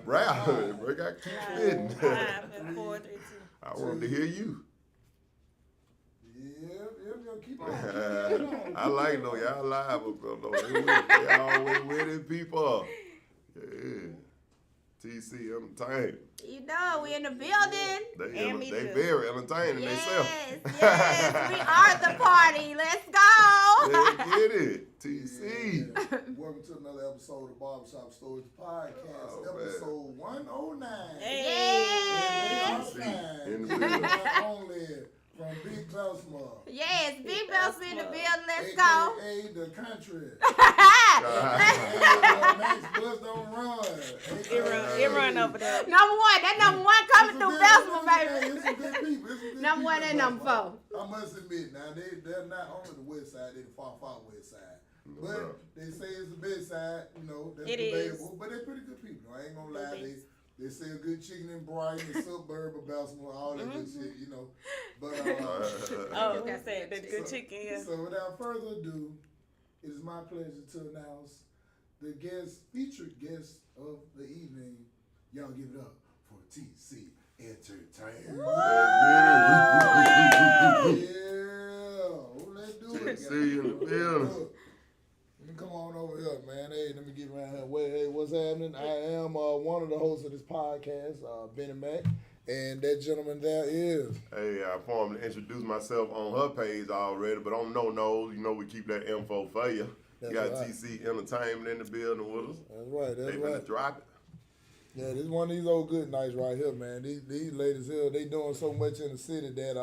Rap, bro, got keep spitting. 5 and 4, 3, 2. I wanted to hear you. Yeah, keep on. I like though, y'all live up there though. They always with it, people. Yeah. TC Entertainment. You know, we in the building. They very entertaining themselves. Yes, we are the party. Let's go. Let's get it. TC. Yeah. Welcome to another episode of Barbershop Stories Podcast, episode 109. Hey. In the building. Only from Big Belsma. Yes, Big Bells in the building. Let's go. AKA the country. God. Max Bus don't run. It run over there. Number one. That number one coming through Belsma, Hey, baby. it's some good people. It's some good Number one people and number out four. I must admit, now they're not only the west side, they're the far west side. But they say it's the best side, you know, that's It debatable. is. But they're pretty good people. I ain't gonna lie. They sell good chicken in Brighton, the suburb of Baltimore, all that good shit, you know. But Oh, I said the good chicken, yeah. So without further ado, it is my pleasure to announce the featured guest of the evening. Y'all give it up for TC Entertainment. Yeah, let's do it. TC in the building. Let me come on over here, man. Hey, let me get around here. Wait, hey, what's happening? I am one of the hosts of this podcast, Benny Mac, and that gentleman there is. Hey, I formally introduced myself on her page already, but on No Nose, you know we keep that info for you. You got right. TC Entertainment in the building with us. That's right, They that's finna right. drop it. Yeah, this is one of these old good nights right here, man. These ladies here, they doing so much in the city that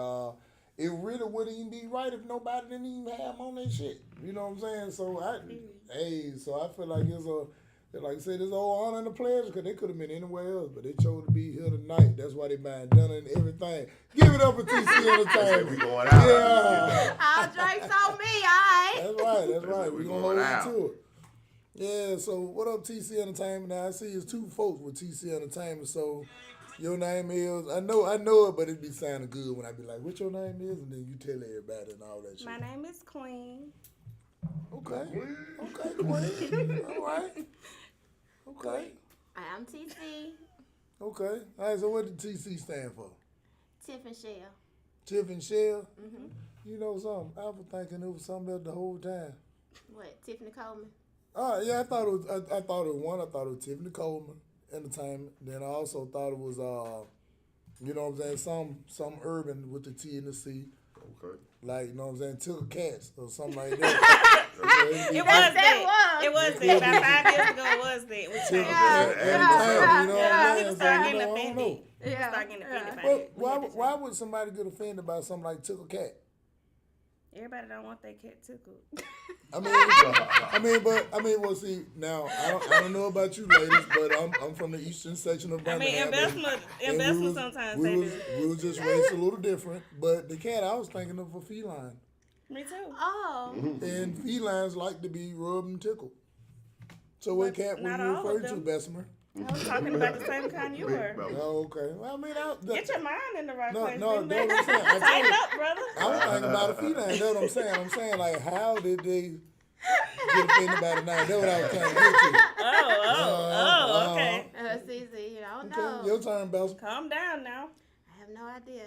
it really wouldn't even be right if nobody didn't even have them on their shit. You know what I'm saying? So I feel like like I said, it's all honor and a pleasure because they could have been anywhere else, but they chose to be here tonight. That's why they buying dinner and everything. Give it up for TC Entertainment. We going out. Yeah. All drinks on me, all right. That's right. We're going to hold you to it. Yeah, so what up, TC Entertainment? Now, I see it's two folks with TC Entertainment, so your name is, I know it, but it be sounding good when I be like, what your name is? And then you tell everybody and all that shit. My name is Queen. Okay, Queen. All right. Okay. I'm TC. Okay. All right, so what did TC stand for? Tiff and Shell. Tiff and Shell? Mm-hmm. You know something? I was thinking it was something else the whole time. What, Tiffany Coleman? Yeah, I thought it was Tiffany Coleman Entertainment. Then I also thought it was you know what I'm saying, some urban with the T and the C. Okay. Like, you know what I'm saying, Tickle Cats or something like that. It was that. It was that. About 5 years ago, it was that. We changed it. You know what I'm People saying? start So, getting I don't offended. know. People start getting offended by Well, it. We had to why change would somebody get offended by something like Tickle Cat? it. Everybody don't want their cat tickled. Well, see, now I don't know about you ladies, but I'm from the eastern section of I mean, Birmingham. investment sometimes they do. We was just raised a little different, but the cat I was thinking of a feline, Me too. Oh. and felines like to be rubbed and tickled. So what But cat were not you all of referring to, them. Bessemer? I was talking about the same kind you were. Oh, okay. Well, I mean, Get your mind in the right place. no, Big that's man. what I'm saying. I told Tighten you. up, brother. I was thinking about a feline. That's what I'm saying. I'm saying, like, how did they get offended by the name? That's what I was trying to get to. Oh, okay. CZ, you don't Okay, know. your turn, Belsma. Calm down now. I have no idea.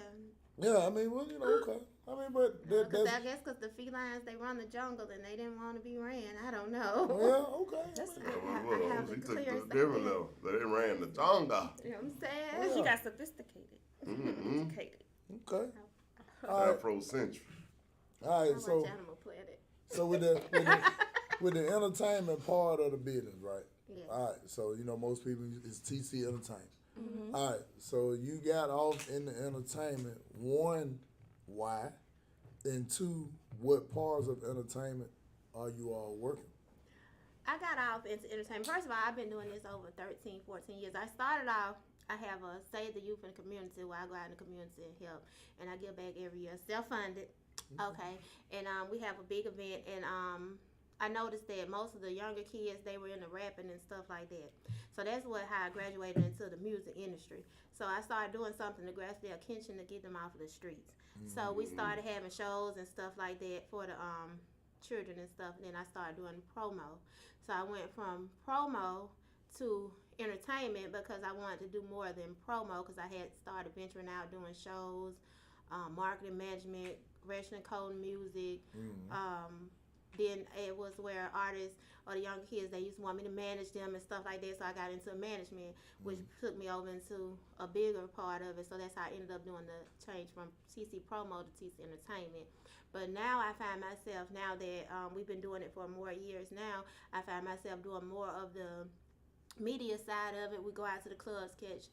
Yeah, I mean, well, you know, okay. I mean, but Because that's, I guess because the felines, they run the jungle and they didn't want to be ran. I don't know. well, okay. That's I have She a took it clear to a different sight. level. They ran the tonga. You know what I'm saying? She got sophisticated. Sophisticated. Okay. All right. Afrocentric. All right. I So, watch Animal Planet. so with the entertainment part of the business, right? Yeah. All right. So you know, most people it's TC Entertainment. All right. So you got off in the entertainment. One, why? And two, what parts of entertainment are you all working? I got off into entertainment. First of all, I've been doing this over 13, 14 years. I started off, I have a Save the Youth in the Community where I go out in the community and help. And I give back every year. Self-funded. Okay. And we have a big event. And I noticed that most of the younger kids, they were into rapping and stuff like that. So that's how I graduated into the music industry. So I started doing something to grasp their attention to get them off of the streets. So we started having shows and stuff like that for the children and stuff. And then I started doing promo. So I went from promo to entertainment because I wanted to do more than promo because I had started venturing out doing shows, marketing management, Russian code music. Then it was where artists or the younger kids, they used to want me to manage them and stuff like that. So I got into management, which took me over into a bigger part of it. So that's how I ended up doing the change from TC Promo to TC Entertainment. But now I find myself, now that we've been doing it for more years now, I find myself doing more of the media side of it. We go out to the clubs, catch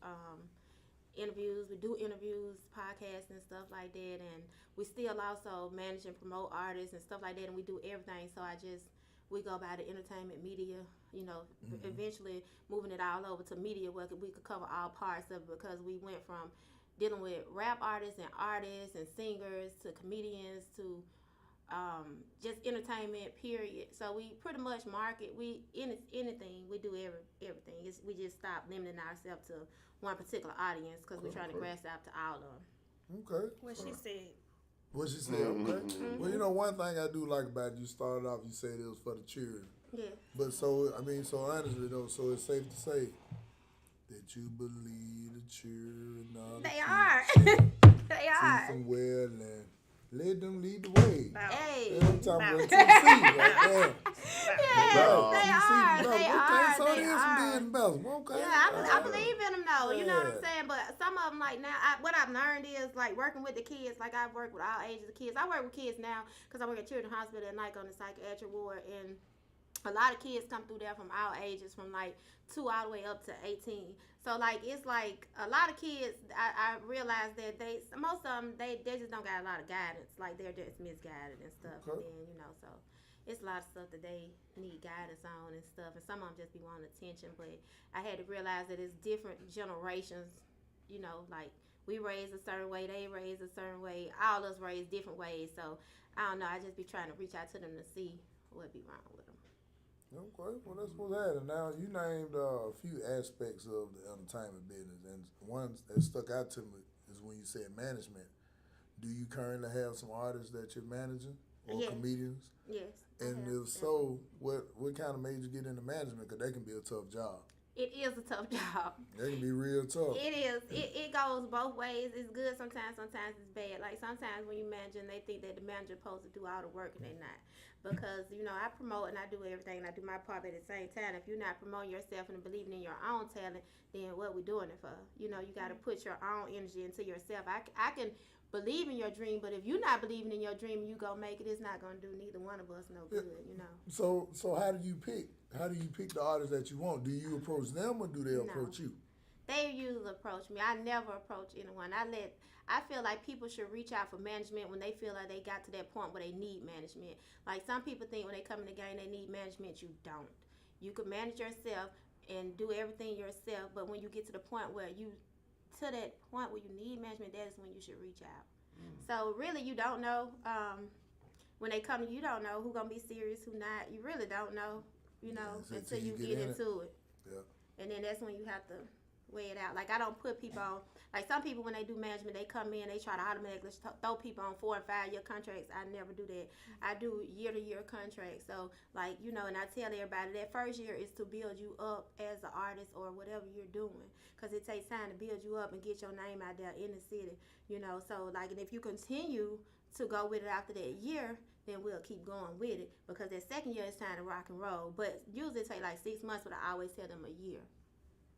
interviews. We do interviews, podcasts, and stuff like that. And we still also manage and promote artists and stuff like that. And we do everything. So we go by the entertainment media, you know, eventually moving it all over to media where we could cover all parts of it because we went from dealing with rap artists and singers to comedians to just entertainment, period. So we pretty much market, anything, we do everything. We just stop limiting ourselves to one particular audience because we're trying to grasp out to all of them. Okay. What she said. What she said, okay. Well, you know, one thing I do like about you started off, you said it was for the children. Yeah. But so honestly though, so it's safe to say that you believe the children are the They are. They are. Teach them well and let them lead the way. Hey. I'm talking about Tennessee right there. Yes, they are. So They there's some are. good embellishment. Okay. Yeah, I believe in them though. You know what I'm Yeah. saying? But some of them, like now, what I've learned is like working with the kids. Like I've worked with all ages of kids. I work with kids now because I work at Children's Hospital at night on the psychiatric ward, and a lot of kids come through there from all ages, from like 2 all the way up to 18. So like it's like a lot of kids. I realize that most of them they just don't got a lot of guidance. Like they're just misguided and stuff. Okay. And you know, so it's a lot of stuff that they need guidance on and stuff. And some of them just be wanting attention. But I had to realize that it's different generations. You know, like we raised a certain way, they raised a certain way. All of us raised different ways. So I don't know. I just be trying to reach out to them to see what be wrong with them. Okay, well that's what's happening. Now you named a few aspects of the entertainment business, and one that stuck out to me is when you said management. Do you currently have some artists that you're managing or Yes. comedians? Yes. And if so, what kind of made you get into management? Because that can be a tough job. It is a tough job. That can be real tough. It is. It goes both ways. It's good sometimes it's bad. Like sometimes when you managing, they think that the manager supposed to do all the work and they not. Because, you know, I promote and I do everything and I do my part at the same time. If you're not promoting yourself and believing in your own talent, then what we doing it for? You know, you got to put your own energy into yourself. I can believe in your dream, but if you're not believing in your dream and you go make it, it's not going to do neither one of us no good, you know. So how do you pick? How do you pick the artists that you want? Do you approach them or do they approach you? They usually approach me. I never approach anyone. I feel like people should reach out for management when they feel like they got to that point where they need management. Like some people think when they come in the game they need management. You don't. You can manage yourself and do everything yourself, but when you get to the point where you need management, that is when you should reach out. So really you don't know. When they come to you, you don't know who's gonna be serious, who not. You really don't know, you know, until you get into it. Yeah. And then that's when you have to weigh it out. Like I don't put people on, like some people when they do management, they come in, they try to automatically throw people on 4 and 5 year contracts. I never do that. I do year to year contracts. So like, you know, and I tell everybody that first year is to build you up as an artist or whatever you're doing. Cause it takes time to build you up and get your name out there in the city, you know. So like, and if you continue to go with it after that year, then we'll keep going with it. Because that second year is time to rock and roll. But usually it take like 6 months, but I always tell them a year.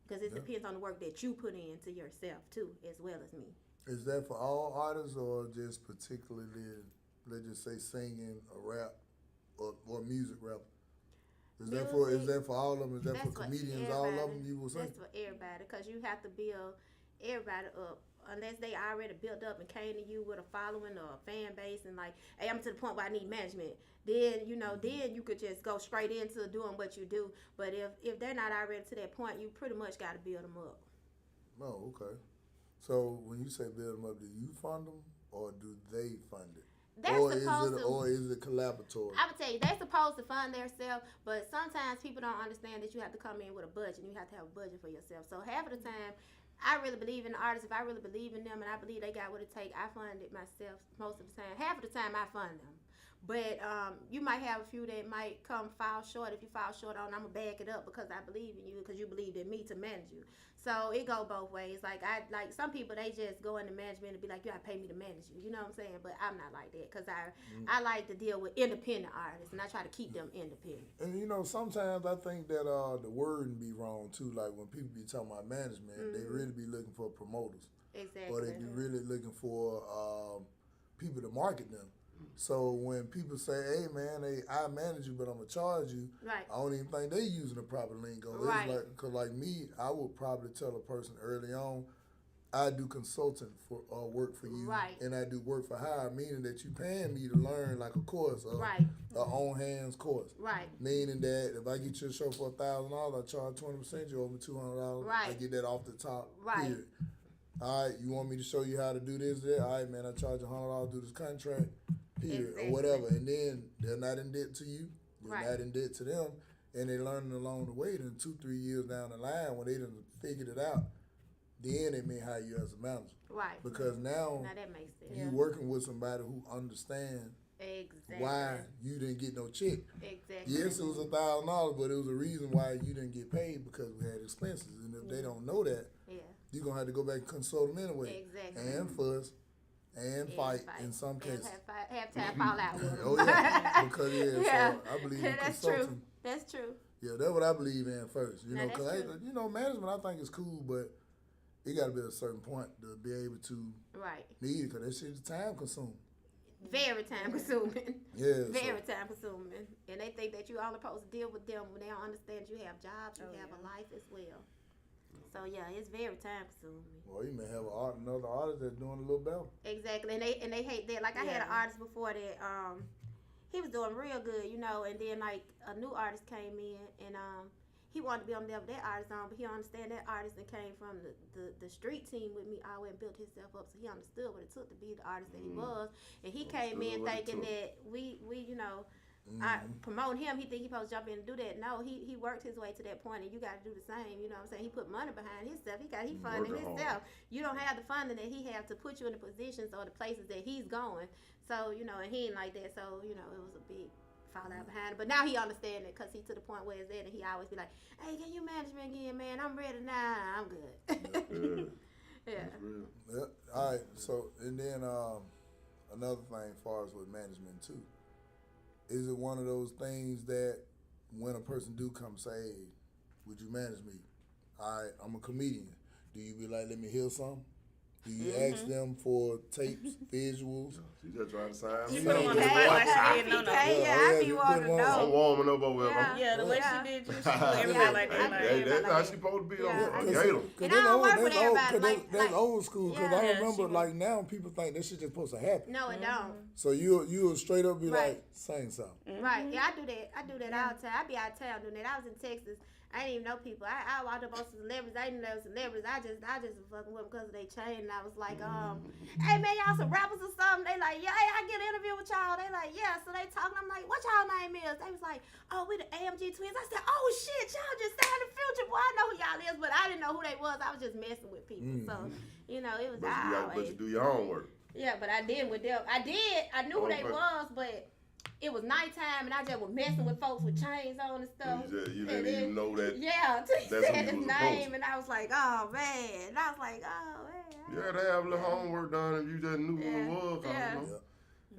Because it depends on the work that you put into yourself, too, as well as me. Is that for all artists or just particularly, let's just say, singing or rap or music rap? Is that for all of them? Is that for comedians, all of them you will say? That's for everybody, because you have to build everybody up. Unless they already built up and came to you with a following or a fan base and like, hey, I'm to the point where I need management. Then, you know, then you could just go straight into doing what you do. But if they're not already to that point, you pretty much got to build them up. Oh, okay. So when you say build them up, do you fund them or do they fund it? Or is it collaboratory? I would tell you, they're supposed to fund themselves, but sometimes people don't understand that you have to come in with a budget and you have to have a budget for yourself. So half of the time, I really believe in the artists. If I really believe in them and I believe they got what it takes, I fund it myself most of the time. Half of the time, I fund them. But you might have a few that might fall short. If you fall short on, I'm gonna back it up because I believe in you, because you believed in me to manage you. So it go both ways. Like some people, they just go into management and be like, you gotta pay me to manage you. You know what I'm saying? But I'm not like that, because I like to deal with independent artists, and I try to keep them independent. And sometimes I think that the wording be wrong too. Like when people be talking about management, they really be looking for promoters. Exactly. Or they be really looking for people to market them. So when people say, "Hey man, I manage you, but I'm gonna charge you," right. I don't even think they using the proper lingo. Right. Cause like me, I would probably tell a person early on, I do consultant for work for you, right. and I do work for hire, meaning that you paying me to learn like a course, right. a on hands course, right. Meaning that if I get you a show for $1,000, I charge 20%. You owe me $200. Right. I get that off the top. Right. Period. All right, you want me to show you how to do this? All right, man, I charge $100 to do this contract. Period, exactly. or whatever, and then they're not in debt to you, you're right. not in debt to them, and they learning along the way. Then 2-3 years down the line, when they done figured it out, then they may hire you as a manager. Right. Because now that makes sense. you working with somebody who understands why you didn't get no check. Exactly. Yes, it was $1,000, but it was a reason why you didn't get paid, because we had expenses, and if they don't know that, you're gonna have to go back and consult them anyway. Exactly. And fuss. And fight in some cases. Have time fall out with them. Oh yeah, because so I believe in that's consulting. true. That's true. Yeah, that's what I believe in first. You know, that's because management I think is cool, but it got to be at a certain point to be able to need it, because that shit is time consuming. Very time consuming. Yeah. Very time consuming, and they think that you only supposed to deal with them when they don't understand you have jobs, you have a life as well. So yeah, it's very time consuming. Well, you may have another artist that's doing a little better. Exactly, and they hate that. Like I had an artist before that, he was doing real good, and then like a new artist came in, and he wanted to be on there with that artist on, but he understand that artist and came from the street team with me all the way and built himself up, so he understood what it took to be the artist that he was, and he came in thinking that we I promote him. He think he supposed to jump in and do that. No, he worked his way to that point, and you got to do the same. You know what I'm saying? He put money behind his stuff. He funded himself. You don't have the funding that he have to put you in the positions or the places that he's going. So and he ain't like that. So it was a big fallout behind it. But now he understand it, because he to the point where it's at, and he always be like, "Hey, can you manage me again, man? I'm ready now. I'm good." Yeah. All right. So and then another thing, as far as with management too. Is it one of those things that when a person do come say, "Hey, would you manage me?" All right, I'm a comedian. Do you be like, "Let me hear some"? Do you ask them for tapes, visuals? She just trying to sign me. You don't want to fight like she didn't know no. I be wanting to know. I'm warming up over there. Yeah, the way she did you, she do everybody like that. That's how she supposed to be on Gator. And I don't work with everybody. That's old school. Because I remember, like, now people think that shit just supposed to happen. No, it don't. So you'll straight up be like, sing something. Right. Yeah, I do that. I do that all the time. I be out of town doing that. I was in Texas. I didn't even know people. I walked up on some celebrities. I didn't know celebrities. I just was fucking with them because of their chain. And I was like, hey man, y'all some rappers or something? They like, yeah, hey, I get an interview with y'all. They like, yeah. So they talking. I'm like, what y'all name is? They was like, oh, we the AMG twins. I said, oh shit, y'all just signed the Future. Boy, I know who y'all is, but I didn't know who they was. I was just messing with people. So it was But you do your homework. Yeah, but I did with them. I knew who they was, but it was nighttime, and I just was messing with folks with chains on and stuff. You didn't even know that. Yeah, until he said his name, and I was like, oh man. And I was like, oh man. Yeah, they have a little homework done if you just knew who it was.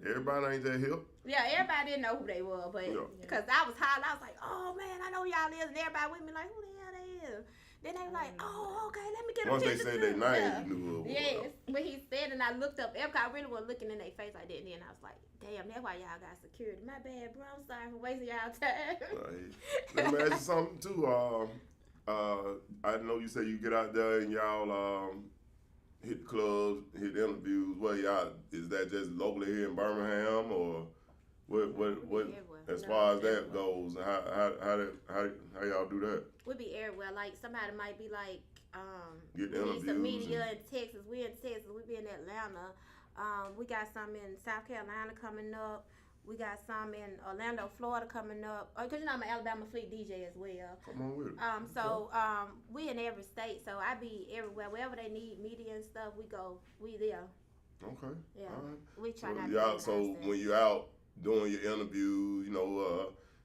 Everybody ain't that hip. Yeah, everybody didn't know who they were, but because I was hollering, I was like, oh man, I know who y'all is, and everybody with me like, who the hell they is? Then they were like, oh, okay, let me get a Once picture. they said their name, you knew who it was. Yes, when he said, and I looked up, I really was looking in their face like that, and then I was like, damn, that's why y'all got security. My bad, bro. I'm sorry for wasting y'all time. Let me ask you something, too. I know you said you get out there and y'all hit clubs, hit interviews. What y'all, is that just locally here in Birmingham, or what as far as that goes, how y'all do that? We be everywhere. Like somebody might be like, get we need some interviews media in Texas. We in Texas. We be in Atlanta. We got some in South Carolina coming up. We got some in Orlando, Florida coming up. Because I'm an Alabama Fleet DJ as well. Come on with it. So we in every state. So I be everywhere. Wherever they need media and stuff, we go. We there. Okay. Yeah. All right. We try So not to. y'all, so when you out, doing your interviews,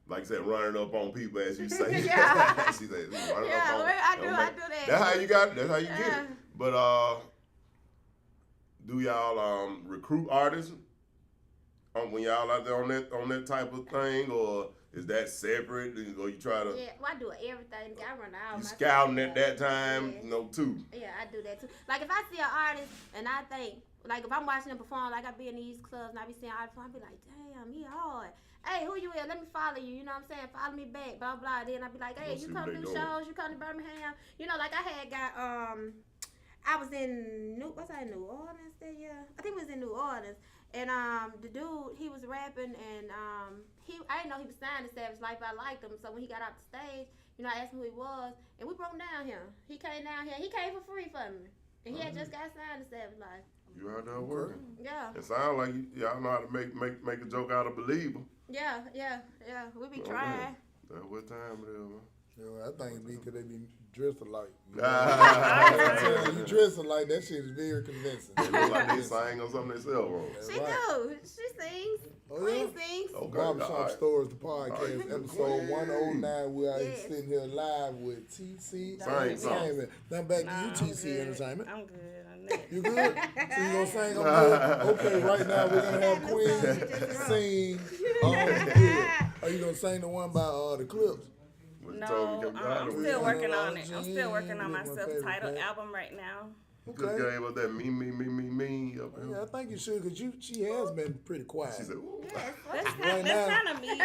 like I said, running up on people as you say. Yeah. She said, running Yeah, up on. I do that. That's how you got it. That's how you get Yeah. it. But do y'all recruit artists when y'all out there on that type of thing, or is that separate? Or you try to? Yeah, well, I do everything. I run out. You scouting at that time, Yeah. too. Yeah, I do that too. Like if I see an artist and I think, like if I'm watching them perform, like I be in these clubs and I be seeing artists, I be like, damn, he hard. Hey, who you is? Let me follow you. You know what I'm saying? Follow me back. Blah blah. Then I be like, hey, you come to shows? You come to Birmingham? Like I had got I was in New Orleans that year? I think it was in New Orleans. And the dude, he was rapping, and I didn't know he was signed to Savage Life. I liked him, so when he got off the stage, I asked him who he was, and we broke down here. He came down here. He came for free for me, and he had just got signed to Savage Life. You out there working? Yeah. It sounds like y'all know how to make a joke out of believer. Yeah. We be trying. That's what time it is, man. I think it be because they be dressed alike. You dress alike, that shit is very convincing. They look like they sing or something themselves wrong. She do. She sings. Queen sings. Okay, Barbershop Stories, the podcast, episode 109. We are sitting here live with TC Entertainment. Now back to you, TC Entertainment. I'm good on that. You good? So you gonna sing? I'm good. Okay, right now we're gonna have Queen sing. Are you gonna sing the one by the Clips? No, I'm still working on it. I'm still working on my self-titled album right now. Okay. Just gave us that me. Yeah, I think you should, because she has been pretty quiet. She said, ooh. That's kind of me.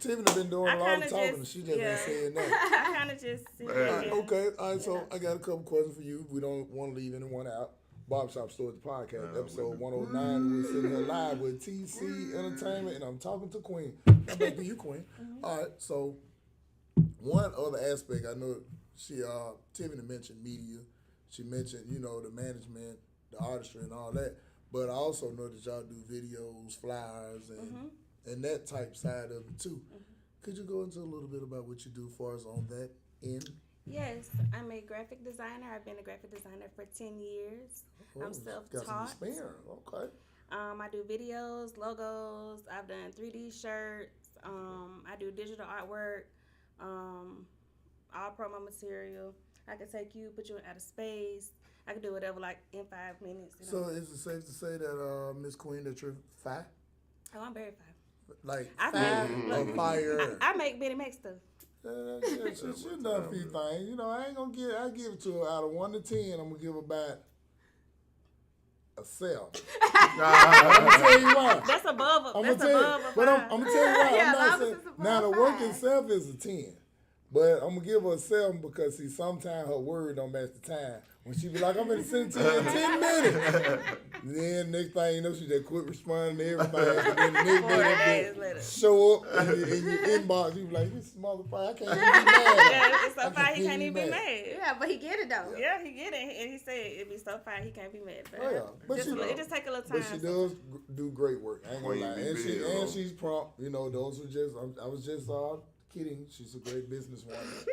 Tiffany been doing a lot of talking, and she just been saying that. I kind of just see Okay, all right, so I got a couple questions for you. We don't want to leave anyone out. Barbershop Stories, the podcast, episode 109. We're sitting here live with TC Entertainment, and I'm talking to Queen. I'm back to you, Queen. All right, so one other aspect, I know Tiffany mentioned media. She mentioned, the management, the artistry, and all that. But I also know that y'all do videos, flyers, and that type side of it too. Could you go into a little bit about what you do as far as on that end? Yes, I'm a graphic designer. I've been a graphic designer for 10 years. I'm self-taught. Got some experience. Okay. I do videos, logos. I've done 3D shirts. I do digital artwork. All promo material. I can take you, put you in outer space. I can do whatever, like in 5 minutes. So is it safe to say that, Miss Queen, that you're fire? Oh, I'm very fire. Like fire or fire? I make Benny make stuff. She's done a few things. I ain't gonna I give it to her out of 1 to 10. I'm gonna give her about a 7. I'm gonna tell you why. That's above a 5. I'm gonna tell you why. I'm not saying now the work itself is a 10. But I'm going to give her a 7 because, see, sometimes her word don't match the time. When she be like, I'm going to send it to you in 10 minutes. Then next thing you know, she just quit responding to everything. And then the next day, they show up in your inbox. You be like, this motherfucker, I can't even be mad. Yeah, it's so fire he can't even be mad. Yeah, but he get it, though. Yeah, he get it. And he said it'd be so fire he can't be mad. But But it just take a little time. But she does do great work. I ain't going to lie. And she's prompt. Those who just, I was just kidding. She's a great businesswoman.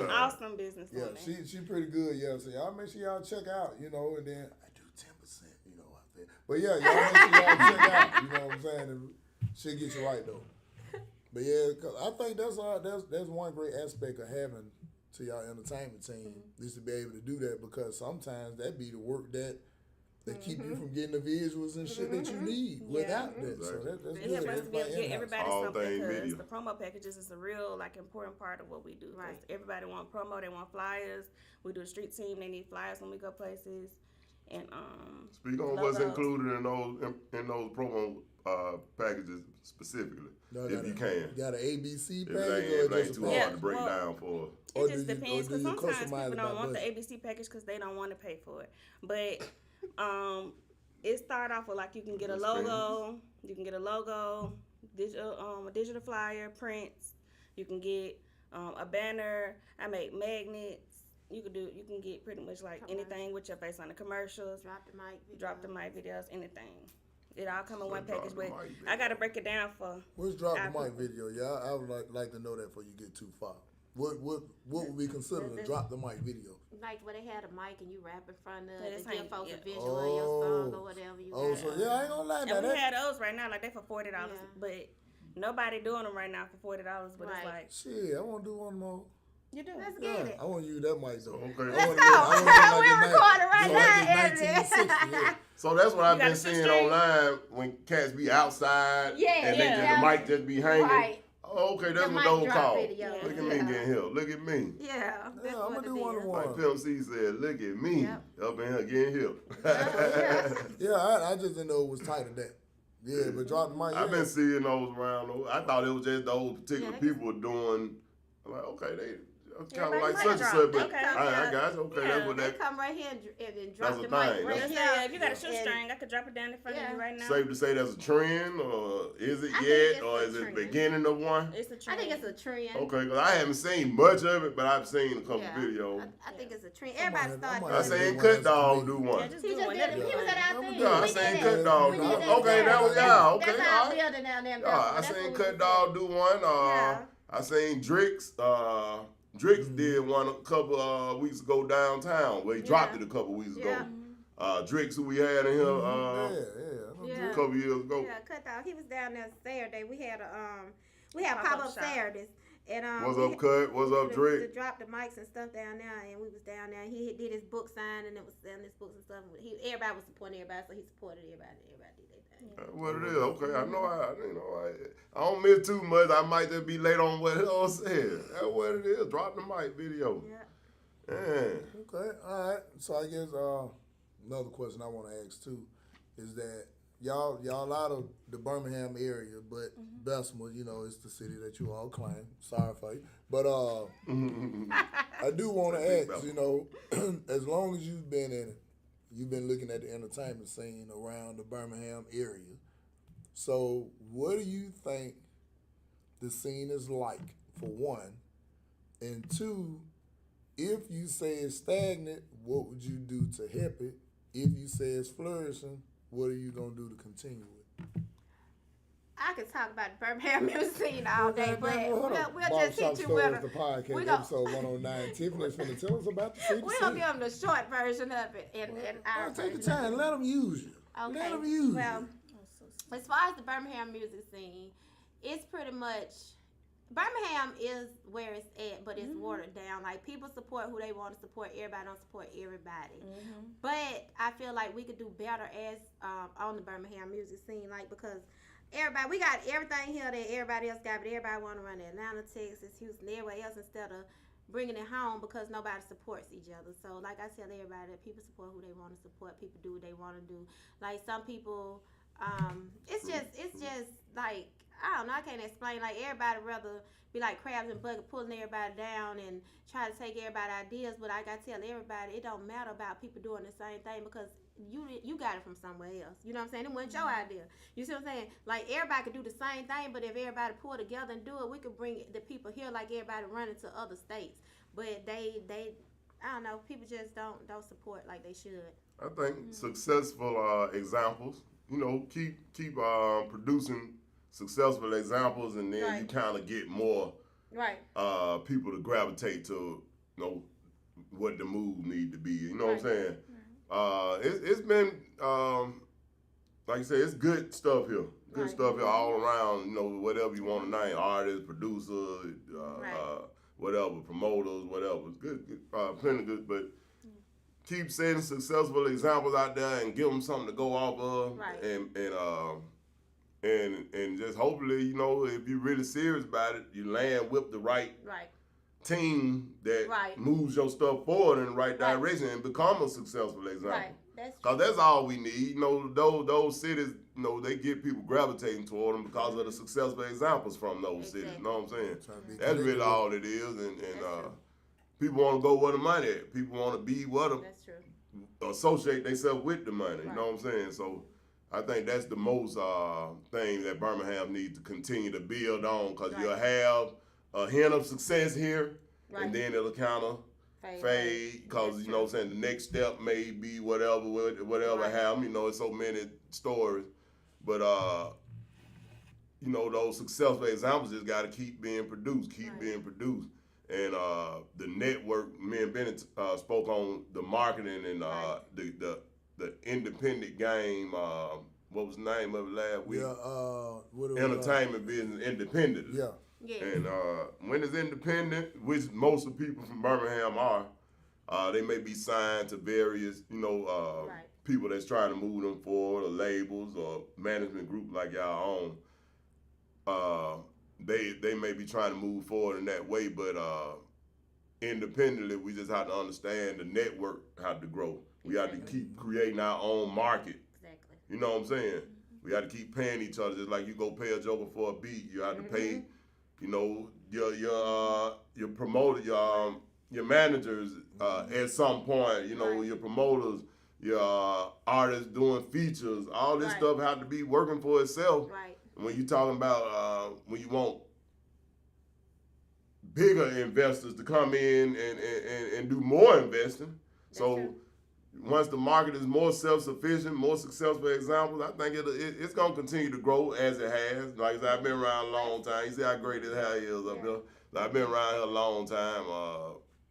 Awesome businesswoman. Yeah, she pretty good. Yeah, so y'all make sure y'all check out. And then I do 10%. Out there. But yeah, y'all make sure y'all check out. You know what I'm saying? And she'll get you right though. But yeah, cause I think that's one great aspect of having to y'all entertainment team is to be able to do that, because sometimes that be the work that keep you from getting the visuals and shit that you need without that. So that's good. It helps us to be able to get everybody something, because video. the promo packages is a real important part of what we do. Right. Everybody want promo, they want flyers. We do a street team, they need flyers when we go places. And speak on what's included in those promo packages specifically, if you can. You got an ABC package, or it ain't too hard to break down for. It just depends, because sometimes people don't want the ABC package because they don't want to pay for it. But it start off with, like, you can get a logo, a digital flyer, prints. You can get a banner. I make magnets. You can get pretty much like anything with your face on the commercials. Drop the mic videos, anything. It all come in one package, but I gotta break it down for. What's drop the mic video? Yeah, I would like to know that before you get too far. What would be considered a drop the mic video? Like where they had a mic and you rap in front of Yeah, it, that's to how give you- folks yeah. a visual of your song or whatever you got. So yeah, I ain't gonna lie about And we that. had those right now, like they for $40, Yeah. but nobody doing them right now for $40. But Right. it's like Shit, I want to do one more. you do. Let's Yeah, get it. I want to use that mic though. Okay. Let's go. We're recording right now, Like editing. 1960, yeah. So that's what I've got been a seeing shoestring? online when cats be outside Yeah, and they yeah. the mic just be hanging. Right. Oh, okay, that's The what mic those drop called. video. Look at Yeah. me getting here. Look at me. Yeah, that's Yeah, I'm what gonna do it one is. of Like one. Pimp C said, look at me Yep. up in here getting hip. Yeah, I just didn't know it was tight of that. Yeah, but drop the mic. I've yeah. been seeing those around. I thought it was just those particular Yeah, people doing. I'm like, okay, they kind of Everybody like mic such and drop. such, but Okay. I got you. Okay, Yeah, that's what They that. come right here and drop That's the a mic thing. right That's- Just here. say, if you got a And- shoestring, I could drop it down in front of Yeah. you right now. Safe to say that's a trend, or is it I think yet, it's or a is it trend. beginning of one? It's a I trend. think it's a trend. Okay, because I haven't seen much of it, but I've seen a couple Yeah. videos. I think it's a trend. I Everybody might- I started might I have doing to seen it. do one Cut as a Dog comedian. do Yeah, one. just He do just one. did it. That'd be He was fine. at our Yeah, thing. Yeah, I We seen did Cut that. Dog We do did one. that Okay, there. that was Yeah. okay. That's all our right. building down there. Yeah, I That's seen what Cut we Dog did. do one. Yeah. I seen Drix. Drix did one a couple weeks ago downtown, where he dropped Yeah. it a couple weeks ago. Yeah. Drix, who we had in here Yeah, I know Yeah. a couple years ago. Yeah, Cut Dog. He was down there Saturday. We had a Pop-up pop up shop. Saturdays. And What's we up, Cut? What's up, to Drix? drop the mics and stuff down there, and we was down there. He did his book sign, and it was selling his books and stuff. Everybody was supporting everybody, so he supported everybody. Everybody did their thing. That's what it is. Okay, I know. I don't miss too much. I might just be late on what else said. That's what it is. Drop the mic video. Yeah. Man. Okay, all right. So I guess another question I want to ask too is that y'all out of the Birmingham area, but Bessemer, it's the city that you all claim. Sorry for you, but I do want to ask, as long as you've been in it, you've been looking at the entertainment scene around the Birmingham area. So what do you think the scene is like, for one, and two? If you say it's stagnant, what would you do to help it? If you say it's flourishing, what are you going to do to continue it? I could talk about the Birmingham music scene all day, but we'll just Barbershop hit you Stories, with the podcast, we gon- episode 109. Tiffany's going to tell us about the city we're going to give them the short version of it and our Take your version of time. it. Let them use you. Okay. Let them use Well, you. as far as the Birmingham music scene, it's pretty much Birmingham is where it's at, but it's watered down. Like, people support who they want to support. Everybody don't support everybody. But I feel like we could do better as on the Birmingham music scene, like, because we got everything here that everybody else got, but everybody want to run to Atlanta, Texas, Houston, everywhere else instead of bringing it home, because nobody supports each other. So, like I tell everybody, that people support who they want to support. People do what they want to do. Like, some people, it's just like, I don't know, I can't explain. Like, everybody rather be like crabs in bucket, pulling everybody down and try to take everybody's ideas. But like I tell everybody, it don't matter about people doing the same thing, because you got it from somewhere else. You know what I'm saying? It wasn't your idea. You see what I'm saying? Like, everybody could do the same thing, but if everybody pull together and do it, we could bring the people here like everybody running to other states. But they I don't know, people just don't support like they should. I think successful examples, keep producing successful examples, and then you kind of get more people to gravitate to, what the move need to be. You know what I'm saying? It's been, like you say, it's good stuff here. Good stuff here all around, whatever you want to name, artists, producer, whatever, promoters, whatever. It's good, plenty good, but keep setting successful examples out there and give them something to go off of, and just hopefully, if you're really serious about it, you land with the right team that moves your stuff forward in the right direction and become a successful example. Right. That's true. Because that's all we need. Those cities, they get people gravitating toward them because of the successful examples from those cities. You know what I'm saying? That's really all it is. And people want to go where the money at. People want to be where them. That's true. Associate themselves with the money. You know what I'm saying? So I think that's the most thing that Birmingham needs to continue to build on, because you'll have a hint of success here, and then it'll kind of fade, because you know what I'm saying, the next step may be whatever happen. It's so many stories, but those successful examples just got to keep being produced, being produced. And the network, me and Bennett spoke on the marketing and the independent game. What was the name of it last week? Entertainment business independent. Yeah. Yes. And when it's independent, which most of the people from Birmingham are, they may be signed to various, people that's trying to move them forward, or labels, or management group like y'all own. They may be trying to move forward in that way, but independently, we just have to understand the network have to grow. We have to keep creating our own market. Exactly. You know what I'm saying? We have to keep paying each other, just like you go pay a joker for a beat. You have to pay, your promoter, your managers at some point. Your promoters, your artists doing features. All this stuff have to be working for itself. Right. When you talking about when you want bigger investors to come in and do more investing. That's so true. Once the market is more self-sufficient, more successful examples, I think it's going to continue to grow as it has. Like I said, I've been around a long time. You see how great this hair is up here? So I've been around here a long time,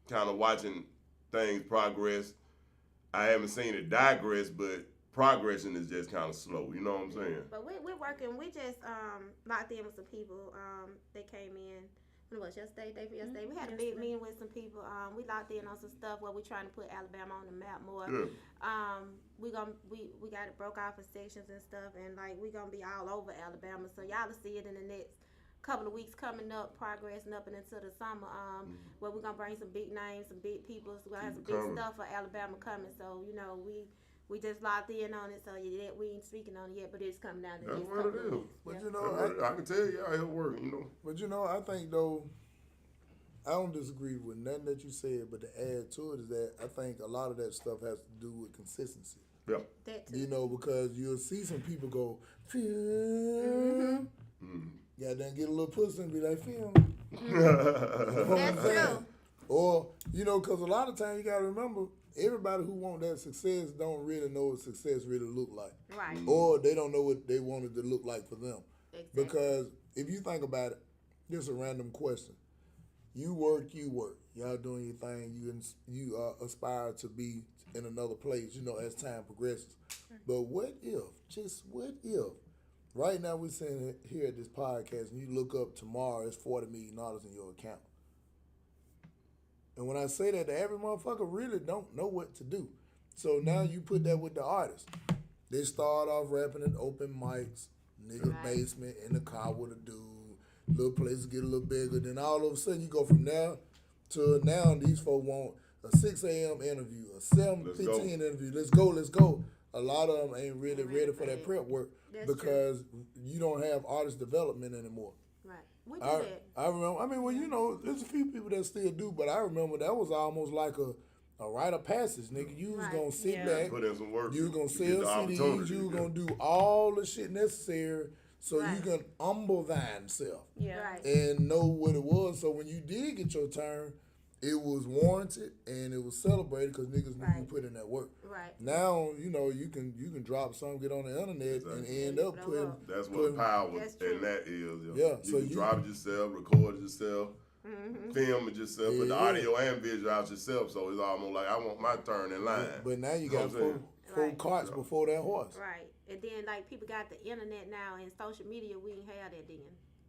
kind of watching things progress. I haven't seen it digress, but progression is just kind of slow. You know what I'm saying? But we're working. We just locked in with some people. They came in. When it was yesterday, day for yesterday. We had a big meeting with some people. We locked in on some stuff where we're trying to put Alabama on the map more. Yeah. We got it broke off for sections and stuff, and like we gonna be all over Alabama. So y'all will see it in the next couple of weeks coming up, progressing up and into the summer. Where we're gonna bring some big names, some big people. So we're gonna have some big stuff for Alabama coming. So we just locked in on it, so we ain't speaking on it yet, but it's coming down the That's next what couple it of is. weeks. But Yeah. I can tell you, I help work. But I think though, I don't disagree with nothing that you said, but to add to it is that I think a lot of that stuff has to do with consistency. Yeah. That too. Because you'll see some people go, film. Goddamn, get a little pussy and be like, film. That's true. Or, because a lot of times you got to remember, everybody who want that success don't really know what success really look like. Right. Or they don't know what they want it to look like for them. Exactly. Because if you think about it, just a random question. You work. Y'all doing your thing. You aspire to be in another place, as time progresses. But what if, right now we're sitting here at this podcast and you look up tomorrow, it's $40 million in your account. And when I say that, the average motherfucker really don't know what to do. So now you put that with the artists. They start off rapping at open mics, nigga basement, in the car with a dude. Little places get a little bigger. Then all of a sudden you go from there to now. These folks want a 6 a.m. interview, a 7:15 interview. Let's go. A lot of them ain't really ready for that prep work because you don't have artist development anymore. Right. We do that. I remember. There's a few people that still do, but I remember that was almost like a rite of passage, nigga. You was gonna sit back, put in some work. You was gonna sell CDs. You was gonna do all the shit necessary so you can humble thyself. Yeah. Right. And know what it was. So when you did get your turn, it was warranted and it was celebrated because niggas knew you put in that work. Right. Now, you can drop something, get on the internet, and end up putting. That's what power in that is. Yeah. You can drop it yourself, record it yourself, film it yourself, put the audio and visual out yourself. So it's almost like I want my turn in line. But now you got four carts before that horse. Right. And then people got the internet now and social media. We didn't have that then.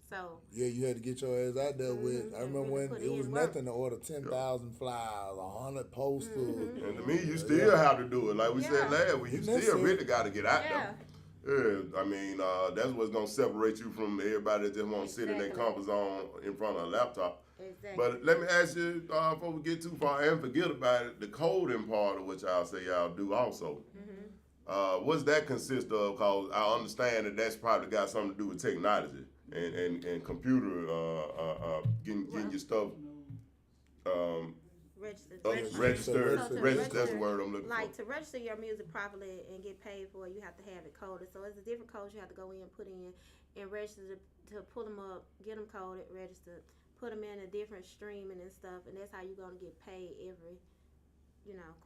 So yeah, you had to get your ass out there with. I remember when it was nothing to order 10,000 flyers, 100 posters. And to me, you still have to do it. Like we said last week, you still really got to get out there. Yeah, that's what's gonna separate you from everybody that just want to sit in their comfort zone in front of a laptop. Exactly. But let me ask you, before we get too far and forget about it, the coding part of what y'all say y'all do also. What's that consist of? Because I understand that that's probably got something to do with technology and computer getting your stuff registered. That's the word I'm looking for. To register your music properly and get paid for it, you have to have it coded. So it's a different code you have to go in, put in, and register to pull them up, get them coded, registered, put them in a different streaming and stuff, and that's how you're gonna get paid every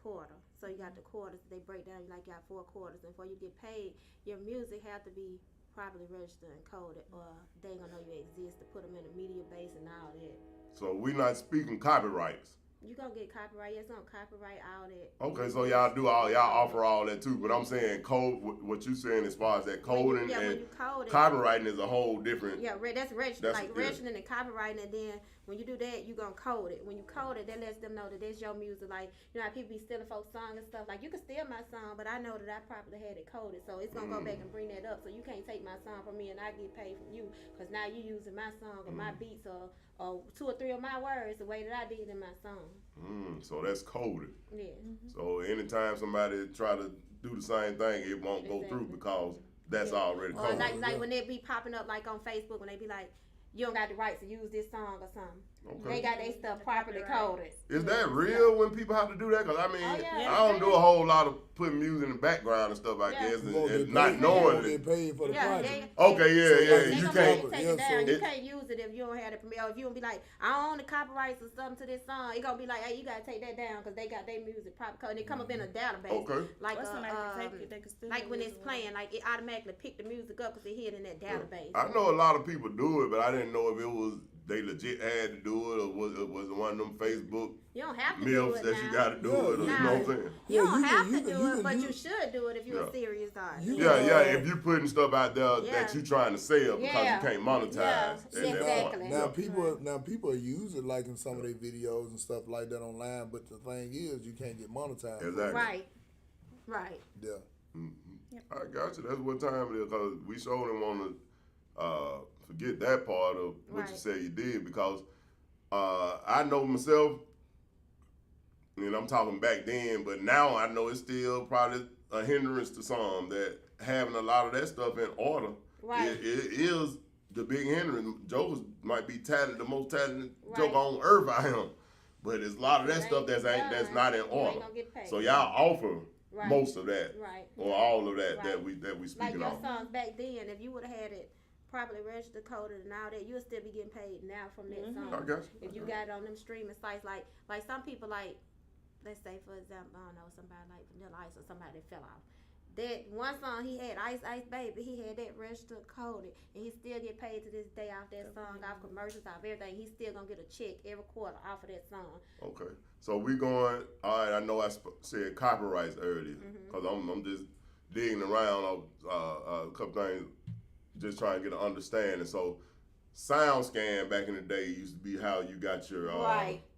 quarter. So you got the quarters, they break down, you got 4 quarters, and before you get paid, your music have to be properly registered and coded, or they ain't gonna know you exist to put them in a media base and all that. So we not speaking copyrights. You gonna get copyright. It's gonna copyright all that. Okay, so y'all offer all that too, but I'm saying code. What you saying as far as that coding and copywriting is a whole different. Yeah, that's registering, registering and copywriting, and then when you do that, you gonna code it. When you code it, that lets them know that that's your music. Like, you know how people be stealing folks' songs and stuff. Like, you can steal my song, but I know that I probably had it coded, so it's gonna go back and bring that up. So you can't take my song from me and I get paid from you, because now you using my song or my beats or 2 or 3 of my words the way that I did in my song. So that's coded. Yeah. So anytime somebody try to do the same thing, it won't go through because that's already Or coded. like when they be popping up like on Facebook, when they be like, you don't got the rights to use this song or something. Okay. They got their stuff properly coded. Is that real when people have to do that? Because I mean, yeah. I don't do a whole lot of putting music in the background and stuff, I guess, and not knowing it. Get paid for the project. Okay, yeah, You you can't can't. take it down. You can't use it if you don't have the permit. Or if you don't be like, I own the copyrights or something to this song, it gonna be like, hey, you gotta take that down because they got their music proper code. And it come up in a database. Okay. Like like when it's playing, like it automatically pick the music up because it hit in that database. I know a lot of people do it, but I didn't know if it was they legit had to do it or was it one of them Facebook You don't have to do myths it that now. you got to do it. Or, you know what I'm saying? You don't have to do it, but you should do it if you're a serious artist. Yeah. If you putting stuff out there that you trying to sell because you can't monetize. Exactly. Now people use it like in some of their videos and stuff like that online, but the thing is you can't get monetized. Exactly. Right. Yeah. I got you. That's what time it is because we sure didn't want to forget that part of what you said you did because I know myself, and I'm talking back then, but now I know it's still probably a hindrance to some that having a lot of that stuff in order. It is the big hindrance. Jokers might be the most talented joker on earth I am, but there's a lot of that stuff that's not in order. So y'all offer most of that or all of that that we speaking like of. your songs back then, if you would have had it properly registered, coded, and all that, you'll still be getting paid now from that song. I got you. If you got it on them streaming sites, like some people, like, let's say for example, I don't know, somebody like Vanilla Ice or somebody that fell off. That one song he had, Ice Ice Baby, he had that registered, coded, and he still get paid to this day off that song, off commercials, off everything. He's still gonna get a check every quarter off of that song. Okay, so we going. All right, I know I said copyrights earlier because I'm just digging around a couple things, just trying to get an understanding. So, SoundScan back in the day used to be how you got your